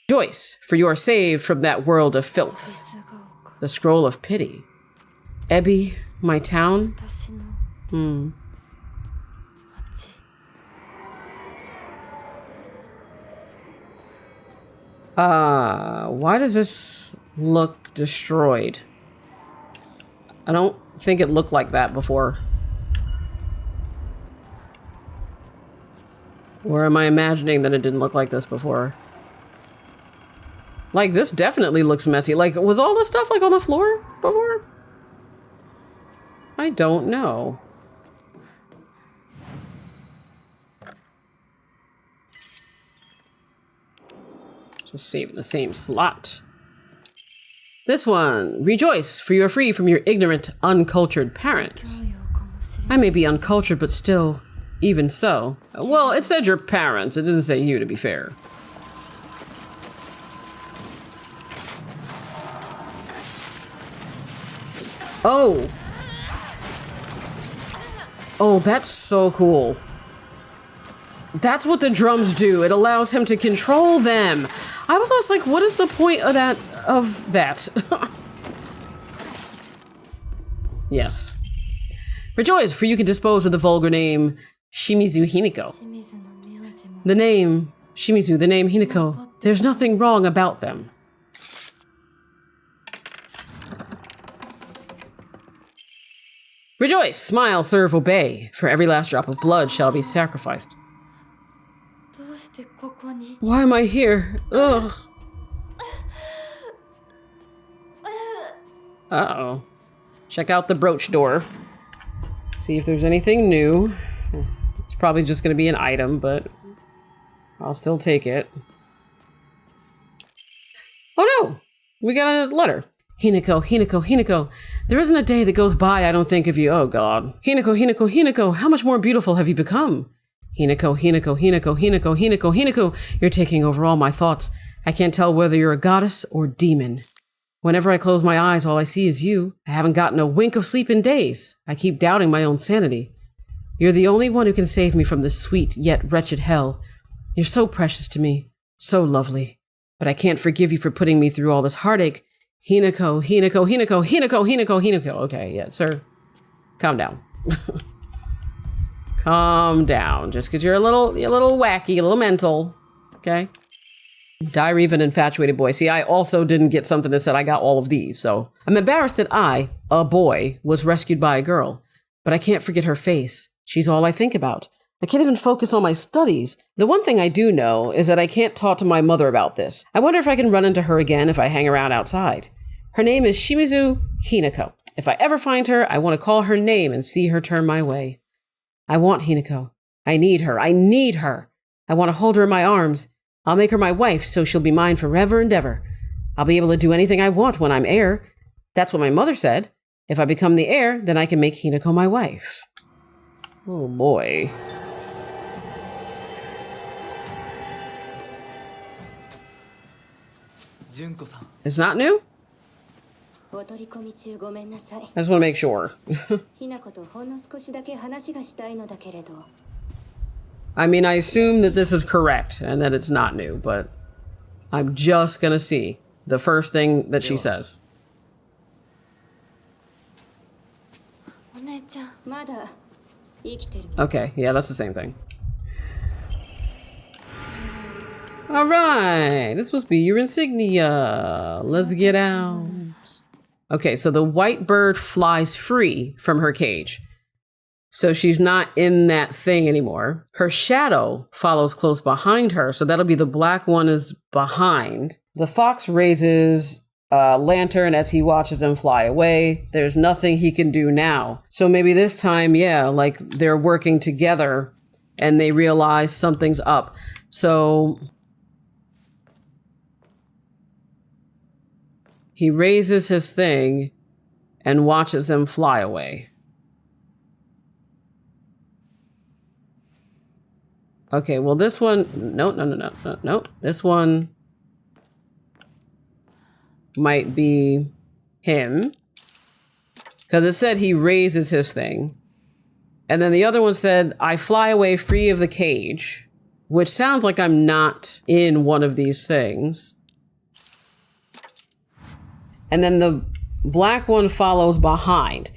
Rejoice, for you are saved from that world of filth. The scroll of pity. Ebby, my town? Why does this look destroyed? I don't think it looked like that before. Or am I imagining that it didn't look like this before? Like, this definitely looks messy. Like, was all this stuff, like, on the floor before? I don't know. Just saving the same slot. This one. Rejoice, for you are free from your ignorant, uncultured parents. I may be uncultured, but still, even so. Well, it said your parents. It didn't say you, to be fair. Oh. Oh, that's so cool. That's what the drums do. It allows him to control them. I was always like, what is the point of that? Yes. Rejoice, for you can dispose of the vulgar name Shimizu Hinako. The name Shimizu, the name Hinako. There's nothing wrong about them. Rejoice, smile, serve, obey, for every last drop of blood shall be sacrificed. Why am I here? Ugh. Uh-oh. Check out the brooch door. See if there's anything new. It's probably just going to be an item, but I'll still take it. Oh no! We got a letter. Hinako, Hinako, Hinako. There isn't a day that goes by I don't think of you. Oh God. Hinako, Hinako, Hinako. How much more beautiful have you become? Hinako, Hinako, Hinako, Hinako, Hinako, Hinako. You're taking over all my thoughts. I can't tell whether you're a goddess or demon. Whenever I close my eyes, all I see is you. I haven't gotten a wink of sleep in days. I keep doubting my own sanity. You're the only one who can save me from this sweet yet wretched hell. You're so precious to me. So lovely. But I can't forgive you for putting me through all this heartache. Hinako, Hinako, Hinako, Hinako, Hinako, Hinako. Okay, yeah, sir. Calm down. Calm down. Just because you're a little wacky, a little mental. Okay? Diary of an Infatuated Boy. See, I also didn't get something that said I got all of these, so. I'm embarrassed that I, a boy, was rescued by a girl. But I can't forget her face. She's all I think about. I can't even focus on my studies. The one thing I do know is that I can't talk to my mother about this. I wonder if I can run into her again if I hang around outside. Her name is Shimizu Hinako. If I ever find her, I want to call her name and see her turn my way. I want Hinako. I need her. I need her. I want to hold her in my arms. I'll make her my wife so she'll be mine forever and ever. I'll be able to do anything I want when I'm heir. That's what my mother said. If I become the heir, then I can make Hinako my wife. Oh boy. It's not new? I just want to make sure. I mean, I assume that this is correct and that it's not new, but I'm just gonna see the first thing that she says. Okay, yeah, that's the same thing. All right, this must be your insignia. Let's get out. Okay, so the white bird flies free from her cage. So she's not in that thing anymore. Her shadow follows close behind her, so that'll be the black one is behind. The fox raises a lantern as he watches them fly away. There's nothing he can do now. So maybe this time, yeah, like they're working together and they realize something's up. So he raises his thing and watches them fly away. Okay, well this one, no. This one might be him. Because it said he raises his thing. And then the other one said, I fly away free of the cage. Which sounds like I'm not in one of these things. And then the black one follows behind.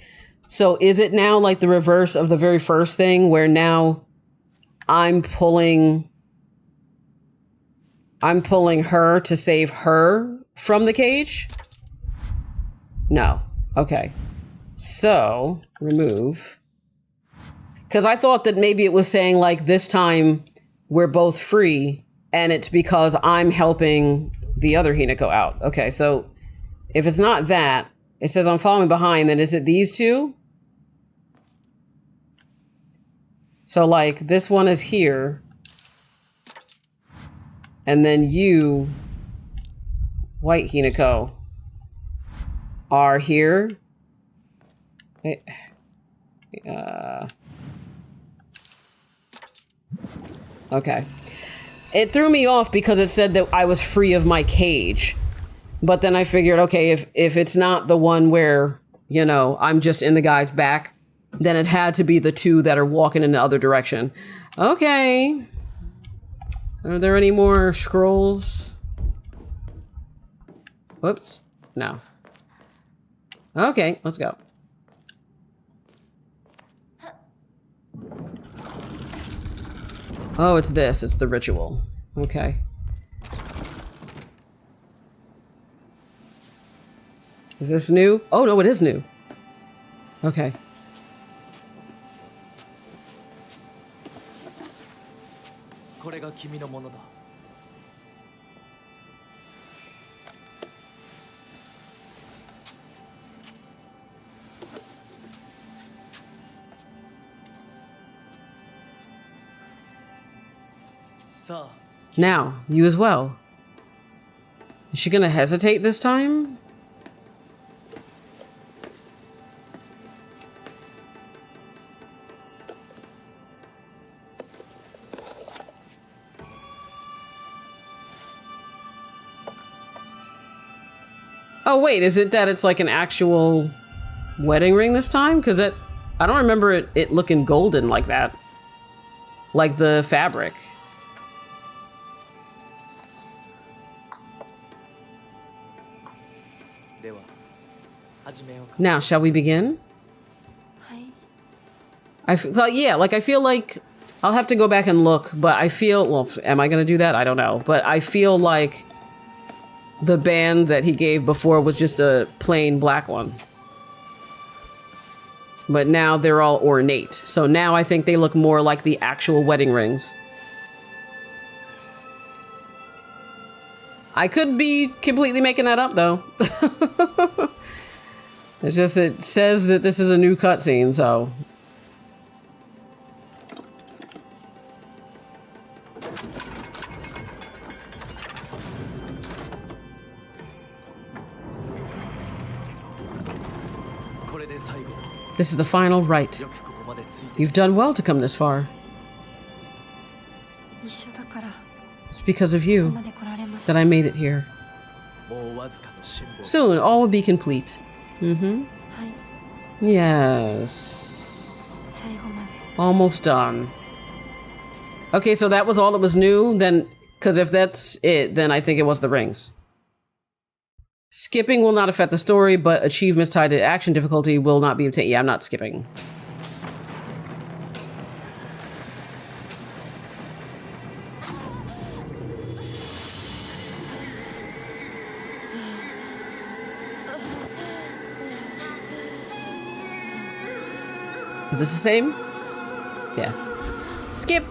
So is it now like the reverse of the very first thing where now I'm pulling her to save her from the cage? No. Okay. So, remove. Because I thought that maybe it was saying like this time we're both free and it's because I'm helping the other Hinako out. Okay, so if it's not that, it says I'm following behind, then is it these two? So like this one is here. And then you, white Hinako, are here. Okay. It threw me off because it said that I was free of my cage. But then I figured, okay, if it's not the one where, you know, I'm just in the guy's back, then it had to be the two that are walking in the other direction. Okay. Are there any more scrolls? Whoops. No. Okay, let's go. Oh, it's this. It's the ritual. Okay. Is this new? Oh, no, it is new. Okay. Now, you as well. Is she gonna hesitate this time? Oh wait, is it that it's like an actual wedding ring this time? Because I don't remember it looking golden like that. Like the fabric. Now, shall we begin? I feel like I'll have to go back and look, but I feel, well, am I going to do that? I don't know. But I feel like the band that he gave before was just a plain black one. But now they're all ornate. So now I think they look more like the actual wedding rings. I could be completely making that up, though. It's just, it says that this is a new cutscene, so. This is the final rite. You've done well to come this far. It's because of you that I made it here. Soon, all will be complete. Yes. Almost done. Okay, so that was all that was new then, Because if that's it, then I think it was the rings. Skipping will not affect the story, but achievements tied to action difficulty will not be obtained. Yeah, I'm not skipping. Is this the same? Yeah. Skip!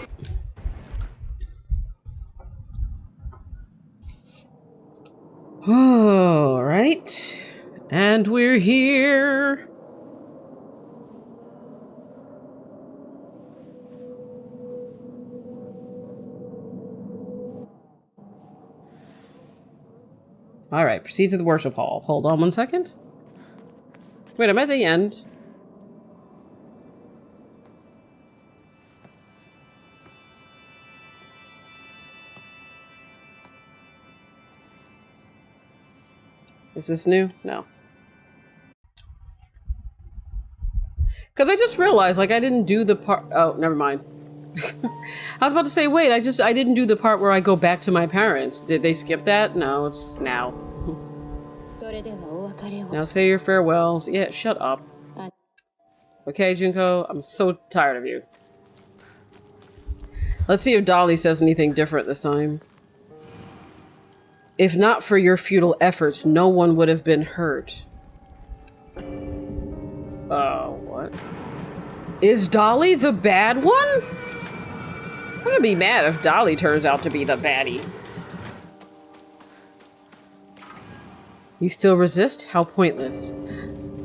All right. And we're here. All right, proceed to the worship hall. Hold on one second. Wait, I'm at the end. Is this new? No. Because I just realized, like, I didn't do the part. Oh, never mind. I was about to say, wait, I didn't do the part where I go back to my parents. Did they skip that? No, it's now. Now say your farewells. Yeah, shut up. Okay, Junko, I'm so tired of you. Let's see if Dolly says anything different this time. If not for your futile efforts, no one would have been hurt. Oh, what? Is Dolly the bad one? I'm gonna be mad if Dolly turns out to be the baddie. You still resist? How pointless.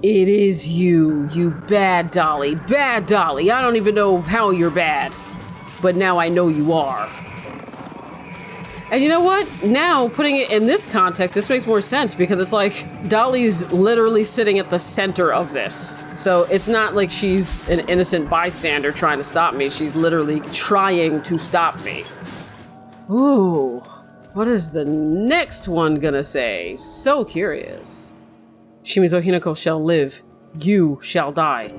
It is you, you bad Dolly. Bad Dolly. I don't even know how you're bad. But now I know you are. And you know what? Now, putting it in this context, this makes more sense because it's like Dolly's literally sitting at the center of this. So it's not like she's an innocent bystander trying to stop me. She's literally trying to stop me. Ooh, what is the next one gonna say? So curious. Shimizu Hinako shall live. You shall die.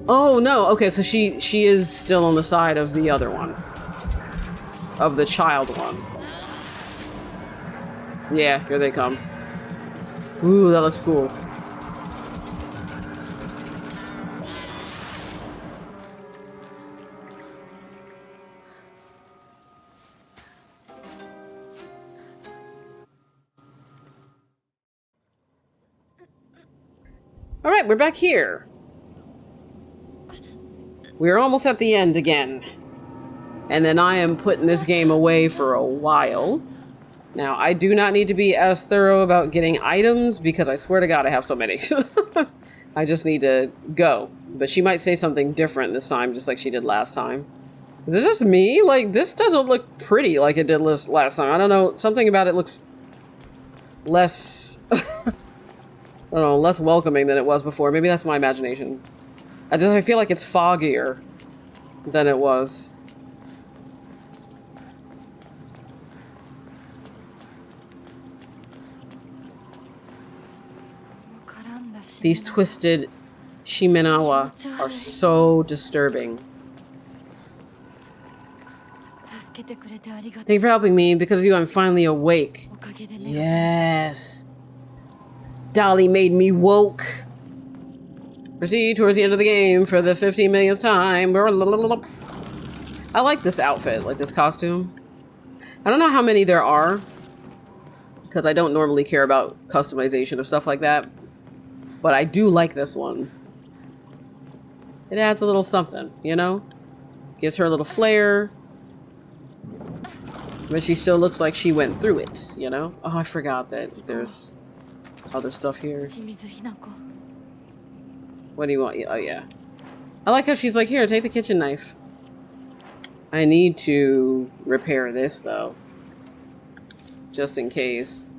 Oh no, okay, so she is still on the side of the other one. Of the child one. Yeah, here they come. Ooh, that looks cool. All right, we're back here. We're almost at the end again. And then I am putting this game away for a while. Now, I do not need to be as thorough about getting items because I swear to God I have so many. I just need to go. But she might say something different this time, just like she did last time. Is this just me? Like, this doesn't look pretty like it did last time. I don't know. Something about it looks less... I don't know, less welcoming than it was before. Maybe that's my imagination. I feel like it's foggier than it was. These twisted shimenawa are so disturbing. Thank you for helping me. Because of you, I'm finally awake. Yes. Dolly made me woke. Proceed towards the end of the game for the 15 millionth time. I like this outfit, like this costume. I don't know how many there are, because I don't normally care about customization of stuff like that. But I do like this one. It adds a little something, you know? Gives her a little flair. But she still looks like she went through it, you know? Oh, I forgot that there's other stuff here. What do you want? Oh, yeah. I like how she's like, here, take the kitchen knife. I need to repair this, though. Just in case.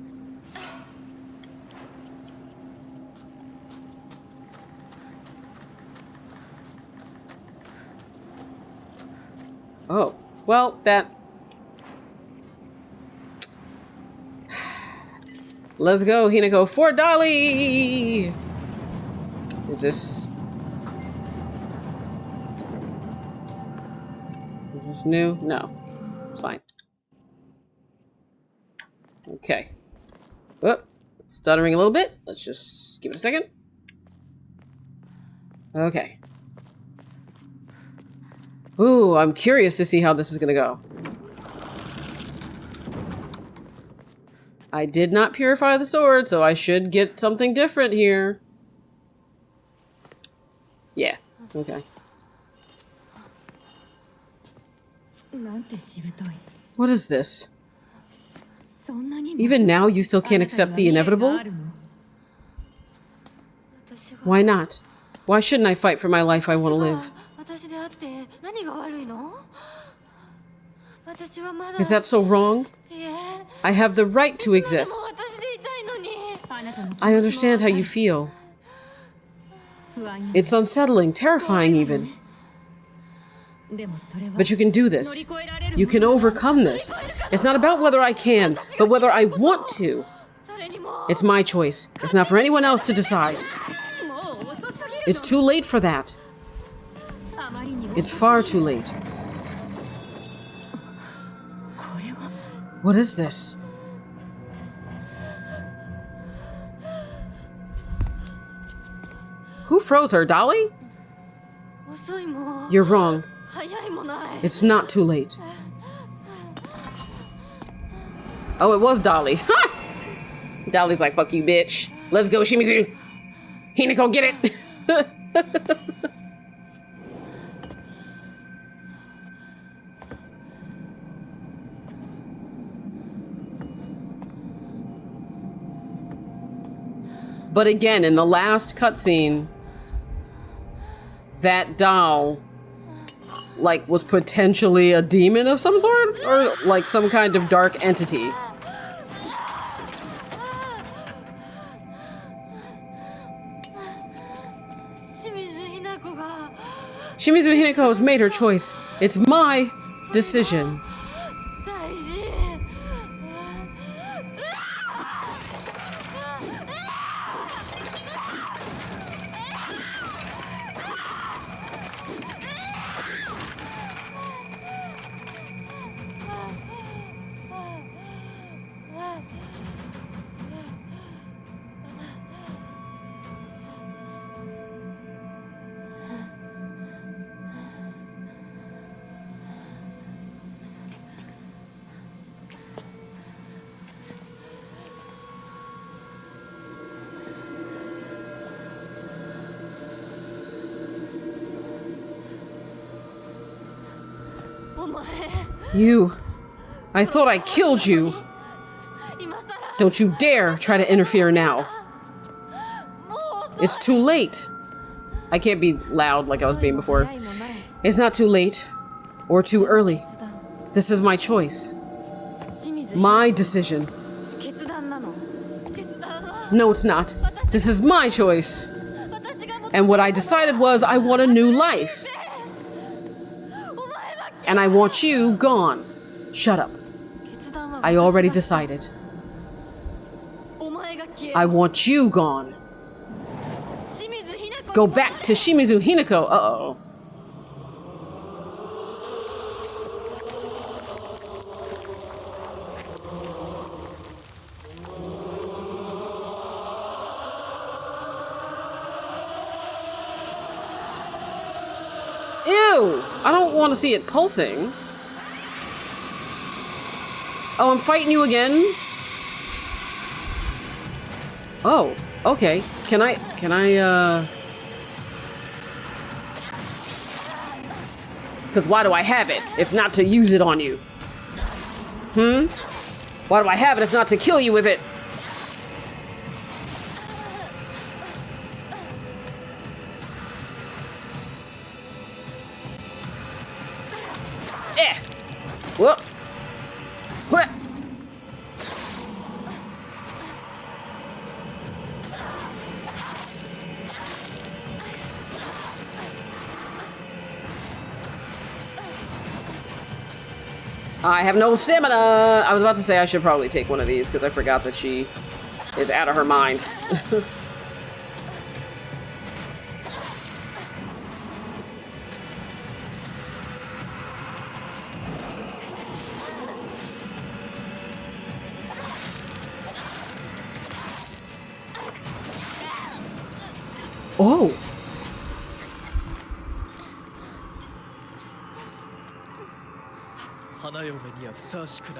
Oh, well, that... Let's go, Hinako, for Dolly! Is this new? No. It's fine. Okay. Oh, stuttering a little bit. Let's just give it a second. Okay. Ooh, I'm curious to see how this is gonna go. I did not purify the sword, so I should get something different here. Yeah, okay. What is this? Even now, you still can't accept the inevitable? Why not? Why shouldn't I fight for my life I want to live? Is that so wrong? I have the right to exist. I understand how you feel. It's unsettling, terrifying even. But you can do this. You can overcome this. It's not about whether I can, but whether I want to. It's my choice. It's not for anyone else to decide. It's too late for that. It's far too late. What is this? Who froze her, Dolly? You're wrong. It's not too late. Oh, it was Dolly. Dolly's like, fuck you, bitch. Let's go, Shimizu. Hinako, get it. But again, in the last cutscene, that doll, like, was potentially a demon of some sort? Or, like, some kind of dark entity. Shimizu Hinako has made her choice. It's my decision. You. I thought I killed you. Don't you dare try to interfere now. It's too late. I can't be loud like I was being before. It's not too late or too early. This is my choice. My decision. No, it's not. This is my choice. And what I decided was I want a new life. And I want you gone. Shut up. I already decided. I want you gone. Go back to Shimizu Hinako. Uh-oh. Ew! I don't want to see it pulsing. Oh, I'm fighting you again? Oh, okay. Can I, Because why do I have it, if not to use it on you? Why do I have it, if not to kill you with it? Whoop. Whoop. I have no stamina. I was about to say I should probably take one of these because I forgot that she is out of her mind.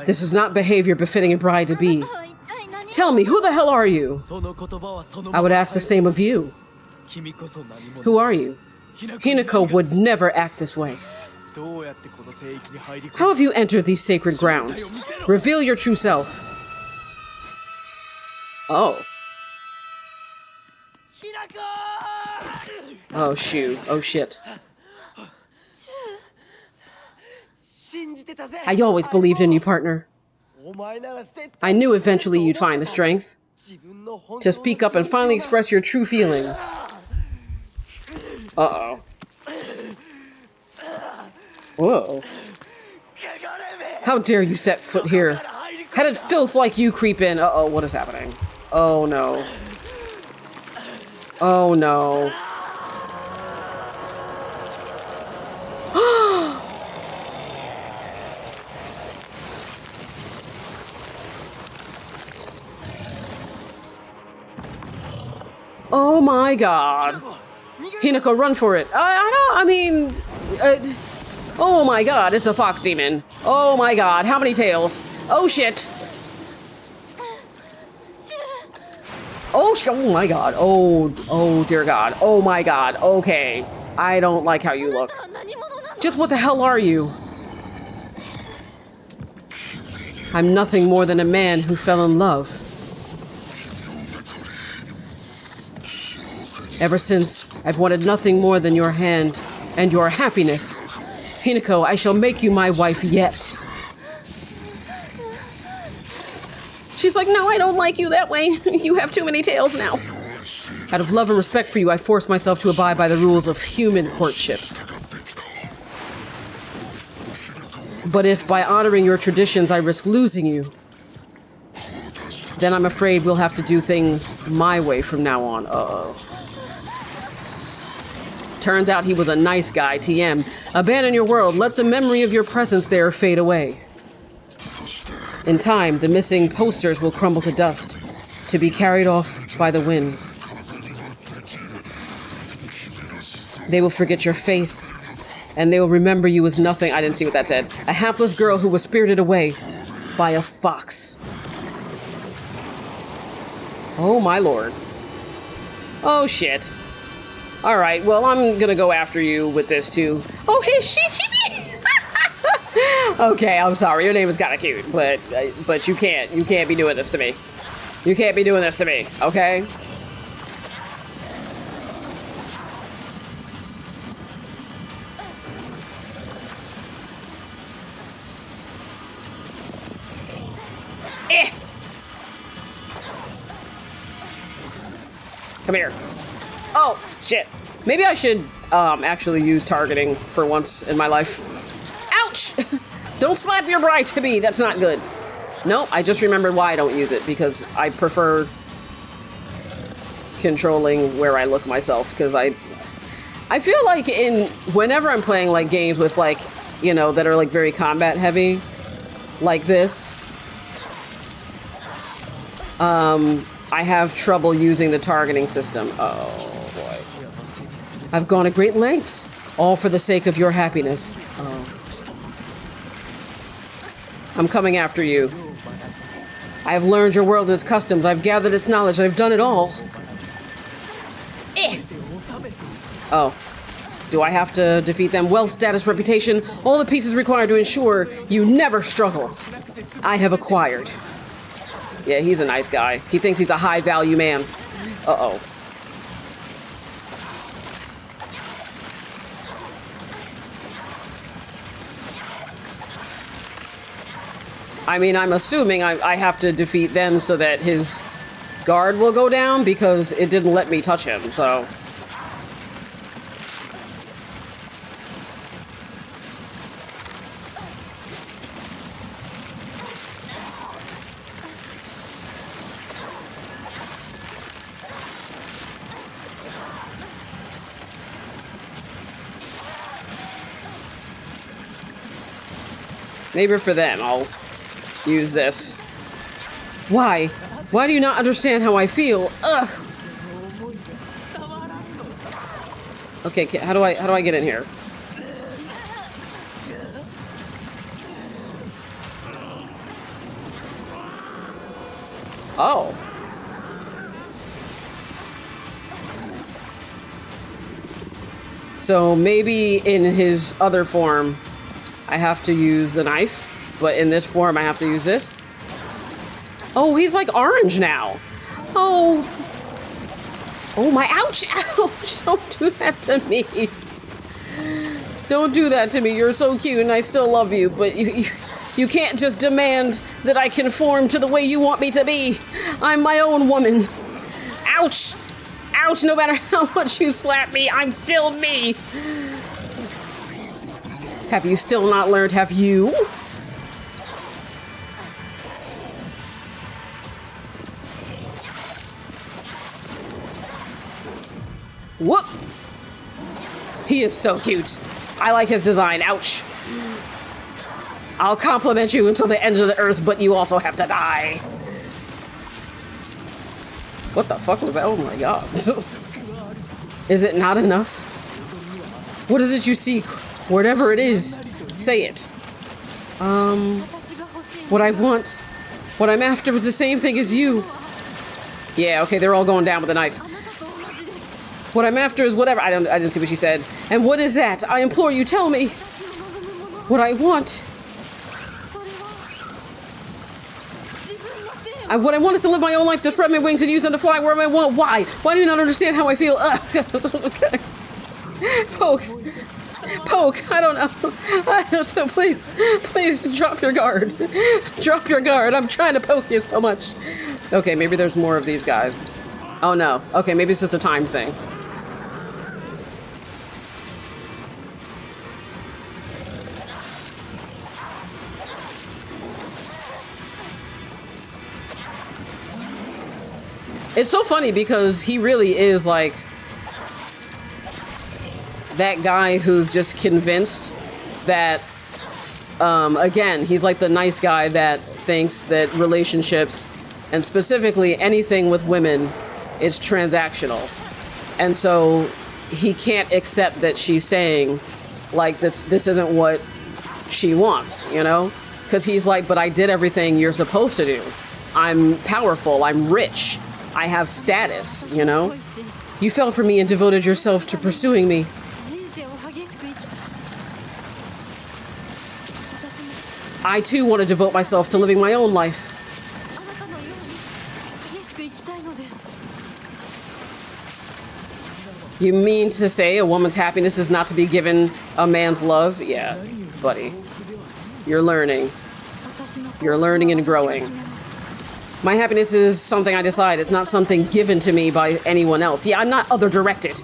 This is not behavior befitting a bride-to-be. Tell me, who the hell are you? I would ask the same of you. Who are you? Hinako would never act this way. How have you entered these sacred grounds? Reveal your true self. Oh. Oh, Shu. Oh, shit. I always believed in you, partner. I knew eventually you'd find the strength to speak up and finally express your true feelings. Uh-oh. Whoa. How dare you set foot here? How did filth like you creep in? Uh-oh, what is happening? Oh, no. Oh, no. Oh my god. Hinako, run for it. Oh my god, it's a fox demon. Oh my god, how many tails? Oh shit. Oh my god. Oh dear god. Oh my god. Okay. I don't like how you look. Just what the hell are you? I'm nothing more than a man who fell in love. Ever since, I've wanted nothing more than your hand and your happiness. Hinako, I shall make you my wife yet. She's like, no, I don't like you that way. You have too many tails now. Out of love and respect for you, I forced myself to abide by the rules of human courtship. But if by honoring your traditions I risk losing you, then I'm afraid we'll have to do things my way from now on. Uh-oh. Turns out he was a nice guy, TM. Abandon your world, let the memory of your presence there fade away. In time, the missing posters will crumble to dust, to be carried off by the wind. They will forget your face, and they will remember you as nothing. I didn't see what that said. A hapless girl who was spirited away by a fox. Oh my lord. Oh shit. Alright, well, I'm gonna go after you with this, too. Oh, hey, shit. Okay, I'm sorry. Your name is kinda cute, but you can't be doing this to me. You can't be doing this to me, okay? Eh! Come here. Oh, shit. Maybe I should actually use targeting for once in my life. Ouch! Don't slap your bride to me. That's not good. No, I just remembered why I don't use it, because I prefer controlling where I look myself, because I feel like whenever I'm playing like games with like, you know, that are like very combat heavy, like this, I have trouble using the targeting system. Oh, boy. I've gone to great lengths, all for the sake of your happiness. Oh. I'm coming after you. I have learned your world and its customs. I've gathered its knowledge. I've done it all. Eh. Oh. Do I have to defeat them? Wealth, status, reputation, all the pieces required to ensure you never struggle. I have acquired. Yeah, he's a nice guy. He thinks he's a high-value man. Uh-oh. I mean, I'm assuming I have to defeat them so that his guard will go down, because it didn't let me touch him, so... Maybe for them, I'll use this. Why? Why do you not understand how I feel? Ugh. Okay, how do I get in here? Oh. So maybe in his other form, I have to use a knife, but in this form, I have to use this. Oh, he's like orange now. Oh. Oh my, ouch, ouch, don't do that to me. Don't do that to me, you're so cute and I still love you, but you can't just demand that I conform to the way you want me to be. I'm my own woman. Ouch. Ouch, no matter how much you slap me, I'm still me. Have you still not learned, have you? Whoop! He is so cute. I like his design, ouch. I'll compliment you until the end of the earth, but you also have to die. What the fuck was that? Oh my god. Is it not enough? What is it you seek? Whatever it is, say it. What I want, what I'm after was the same thing as you. Yeah, okay, they're all going down with a knife. What I'm after is whatever. I didn't see what she said. And what is that? I implore you, tell me. What I want. What I want is to live my own life, to spread my wings and use them to fly wherever I want. Why? Why do you not understand how I feel? Okay. Poke. Poke. I don't know. I don't know. Please drop your guard. Drop your guard. I'm trying to poke you so much. Okay, maybe there's more of these guys. Oh no. Okay, maybe it's just a time thing. It's so funny because he really is like that guy who's just convinced that, again, he's like the nice guy that thinks that relationships, and specifically anything with women, is transactional. And so he can't accept that she's saying, like, this isn't what she wants, you know? Because he's like, but I did everything you're supposed to do. I'm powerful, I'm rich. I have status, you know? You fell for me and devoted yourself to pursuing me. I too want to devote myself to living my own life. You mean to say a woman's happiness is not to be given a man's love? Yeah, buddy. You're learning. You're learning and growing. My happiness is something I decide. It's not something given to me by anyone else. Yeah, I'm not other-directed.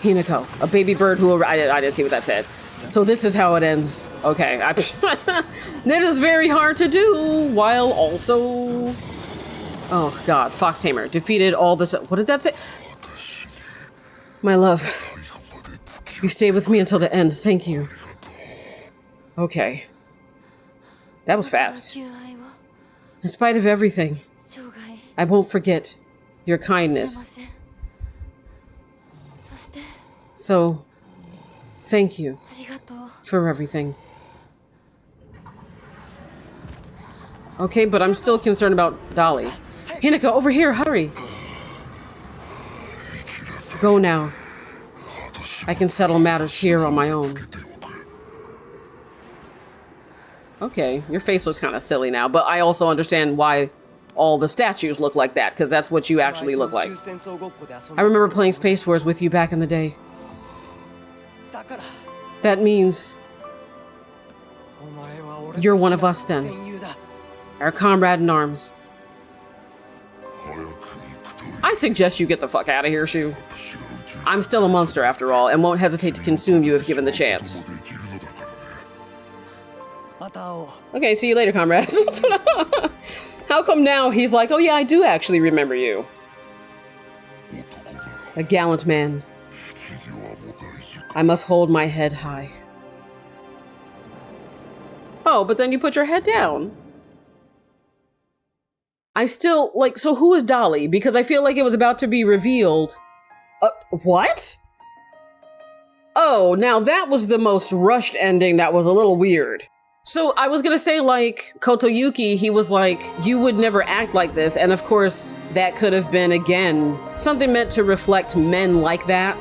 Hinako, a baby bird who... I didn't see what that said. So this is how it ends. Okay. This is very hard to do, while also... Oh, God. Fox Tamer. Defeated all this... What did that say? My love. You stayed with me until the end. Thank you. Okay. That was fast. In spite of everything, I won't forget your kindness. So, thank you for everything. Okay, but I'm still concerned about Dolly. Hinako, over here, hurry. Go now. I can settle matters here on my own. Okay, your face looks kind of silly now, but I also understand why all the statues look like that, because that's what you actually look like. I remember playing Space Wars with you back in the day. That means you're one of us then. Our comrade in arms. I suggest you get the fuck out of here, Shu. I'm still a monster after all, and won't hesitate to consume you if given the chance. Okay, see you later, comrades. How come now he's like, oh yeah, I do actually remember you. A gallant man. I must hold my head high. Oh, but then you put your head down. I still, like, so who is Dolly? Because I feel like it was about to be revealed. What? Oh, now that was the most rushed ending that was a little weird. So I was gonna say, like, Kotoyuki, he was like, you would never act like this. And of course, that could have been, again, something meant to reflect men like that,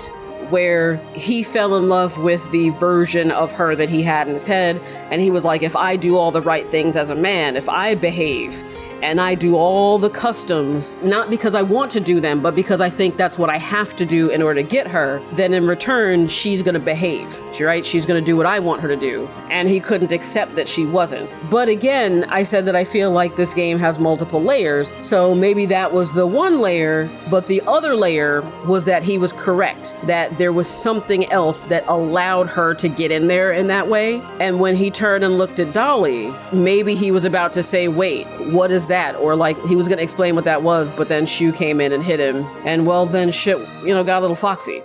where he fell in love with the version of her that he had in his head. And he was like, if I do all the right things as a man, if I behave and I do all the customs, not because I want to do them, but because I think that's what I have to do in order to get her, then in return, she's gonna behave, right? She's gonna do what I want her to do. And he couldn't accept that she wasn't. But again, I said that I feel like this game has multiple layers, so maybe that was the one layer, but the other layer was that he was correct, that there was something else that allowed her to get in there in that way. And when he turned and looked at Dolly, maybe he was about to say, wait, what is that? Or like he was going to explain what that was, but then Shu came in and hit him. And well, then shit, got a little foxy.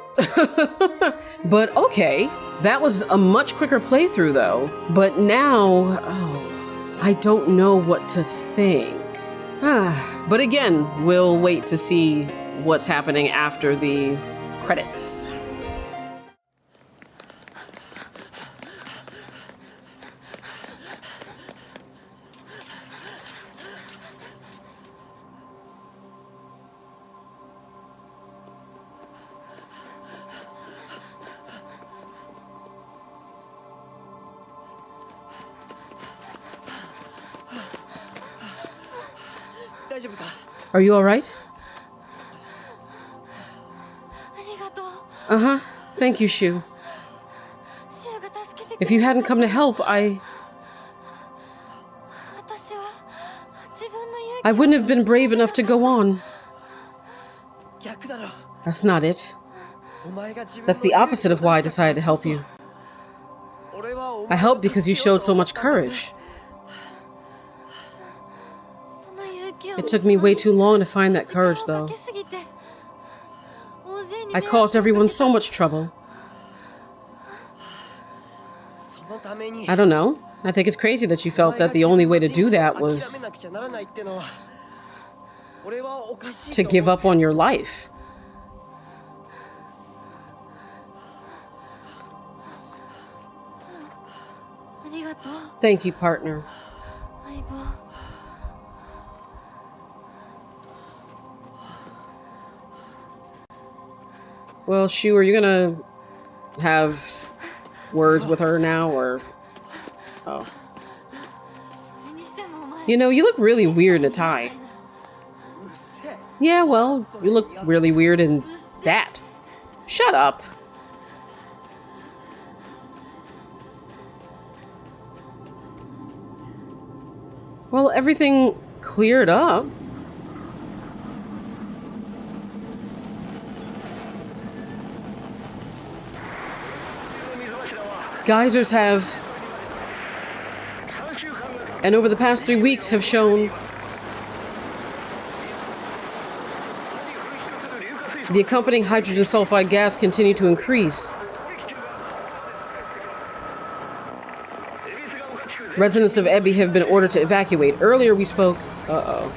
But okay, that was a much quicker playthrough though. But now, I don't know what to think. But again, we'll wait to see what's happening after the credits. Are you all right? Uh-huh. Thank you, Shu. If you hadn't come to help, I wouldn't have been brave enough to go on. That's not it. That's the opposite of why I decided to help you. I helped because you showed so much courage. It took me way too long to find that courage, though. I caused everyone so much trouble. I don't know. I think it's crazy that you felt that the only way to do that was to give up on your life. Thank you, partner. Well, Shu, are you gonna have words with her now, or... Oh. You look really weird in a tie. Yeah, well, you look really weird in that. Shut up. Well, everything cleared up. Geysers have, and over the past 3 weeks have shown the accompanying hydrogen sulfide gas continue to increase. Residents of Ebi have been ordered to evacuate. Earlier we spoke... Uh-oh.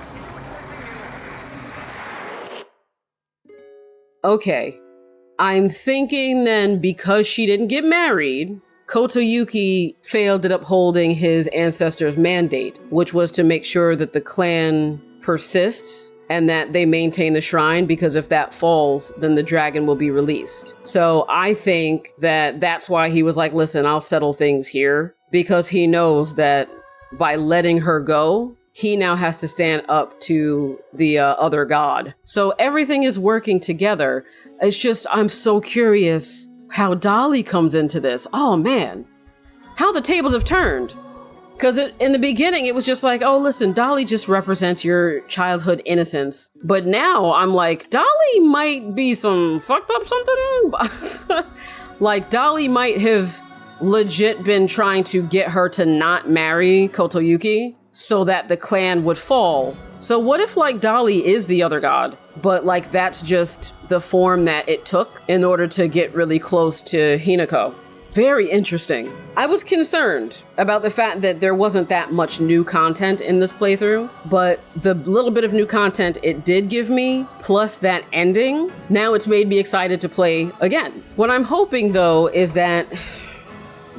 Okay. I'm thinking then because she didn't get married, Kotoyuki failed at upholding his ancestors' mandate, which was to make sure that the clan persists and that they maintain the shrine, because if that falls, then the dragon will be released. So I think that that's why he was like, listen, I'll settle things here, because he knows that by letting her go, he now has to stand up to the other god. So everything is working together. It's just, I'm so curious how Dolly comes into this. Oh man, how the tables have turned. Because in the beginning, it was just like, oh, listen, Dolly just represents your childhood innocence. But now I'm like, Dolly might be some fucked up something. Like Dolly might have legit been trying to get her to not marry Kotoyuki so that the clan would fall. So what if like Dolly is the other god, but like that's just the form that it took in order to get really close to Hinako? Very interesting. I was concerned about the fact that there wasn't that much new content in this playthrough, but the little bit of new content it did give me, plus that ending, now it's made me excited to play again. What I'm hoping though is that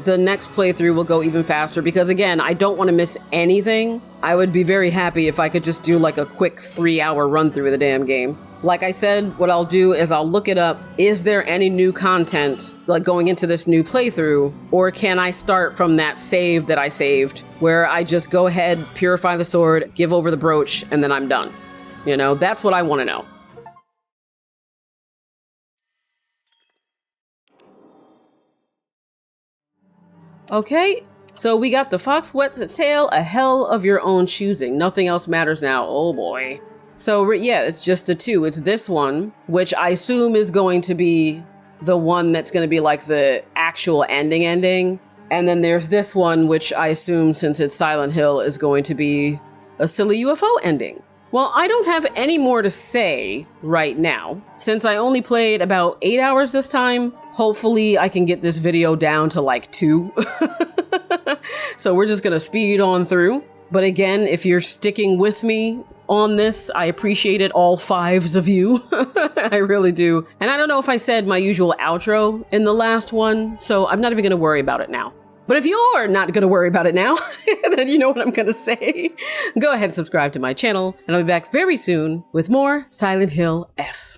the next playthrough will go even faster because, again, I don't want to miss anything. I would be very happy if I could just do like a quick 3-hour run through of the damn game. Like I said, what I'll do is I'll look it up. Is there any new content like going into this new playthrough? Or can I start from that save that I saved where I just go ahead, purify the sword, give over the brooch, and then I'm done? You know, that's what I want to know. Okay, so we got the fox wets its tail, a hell of your own choosing. Nothing else matters now. Oh boy. So yeah, it's just the two. It's this one, which I assume is going to be the one that's going to be like the actual ending. And then there's this one, which I assume, since it's Silent Hill, is going to be a silly UFO ending. Well, I don't have any more to say right now. Since I only played about 8 hours this time, hopefully I can get this video down to like 2. So we're just gonna speed on through. But again, if you're sticking with me on this, I appreciate it, all 5s of you. I really do. And I don't know if I said my usual outro in the last one, so I'm not even gonna worry about it now. But if you're not going to worry about it now, then you know what I'm going to say. Go ahead and subscribe to my channel, and I'll be back very soon with more Silent Hill F.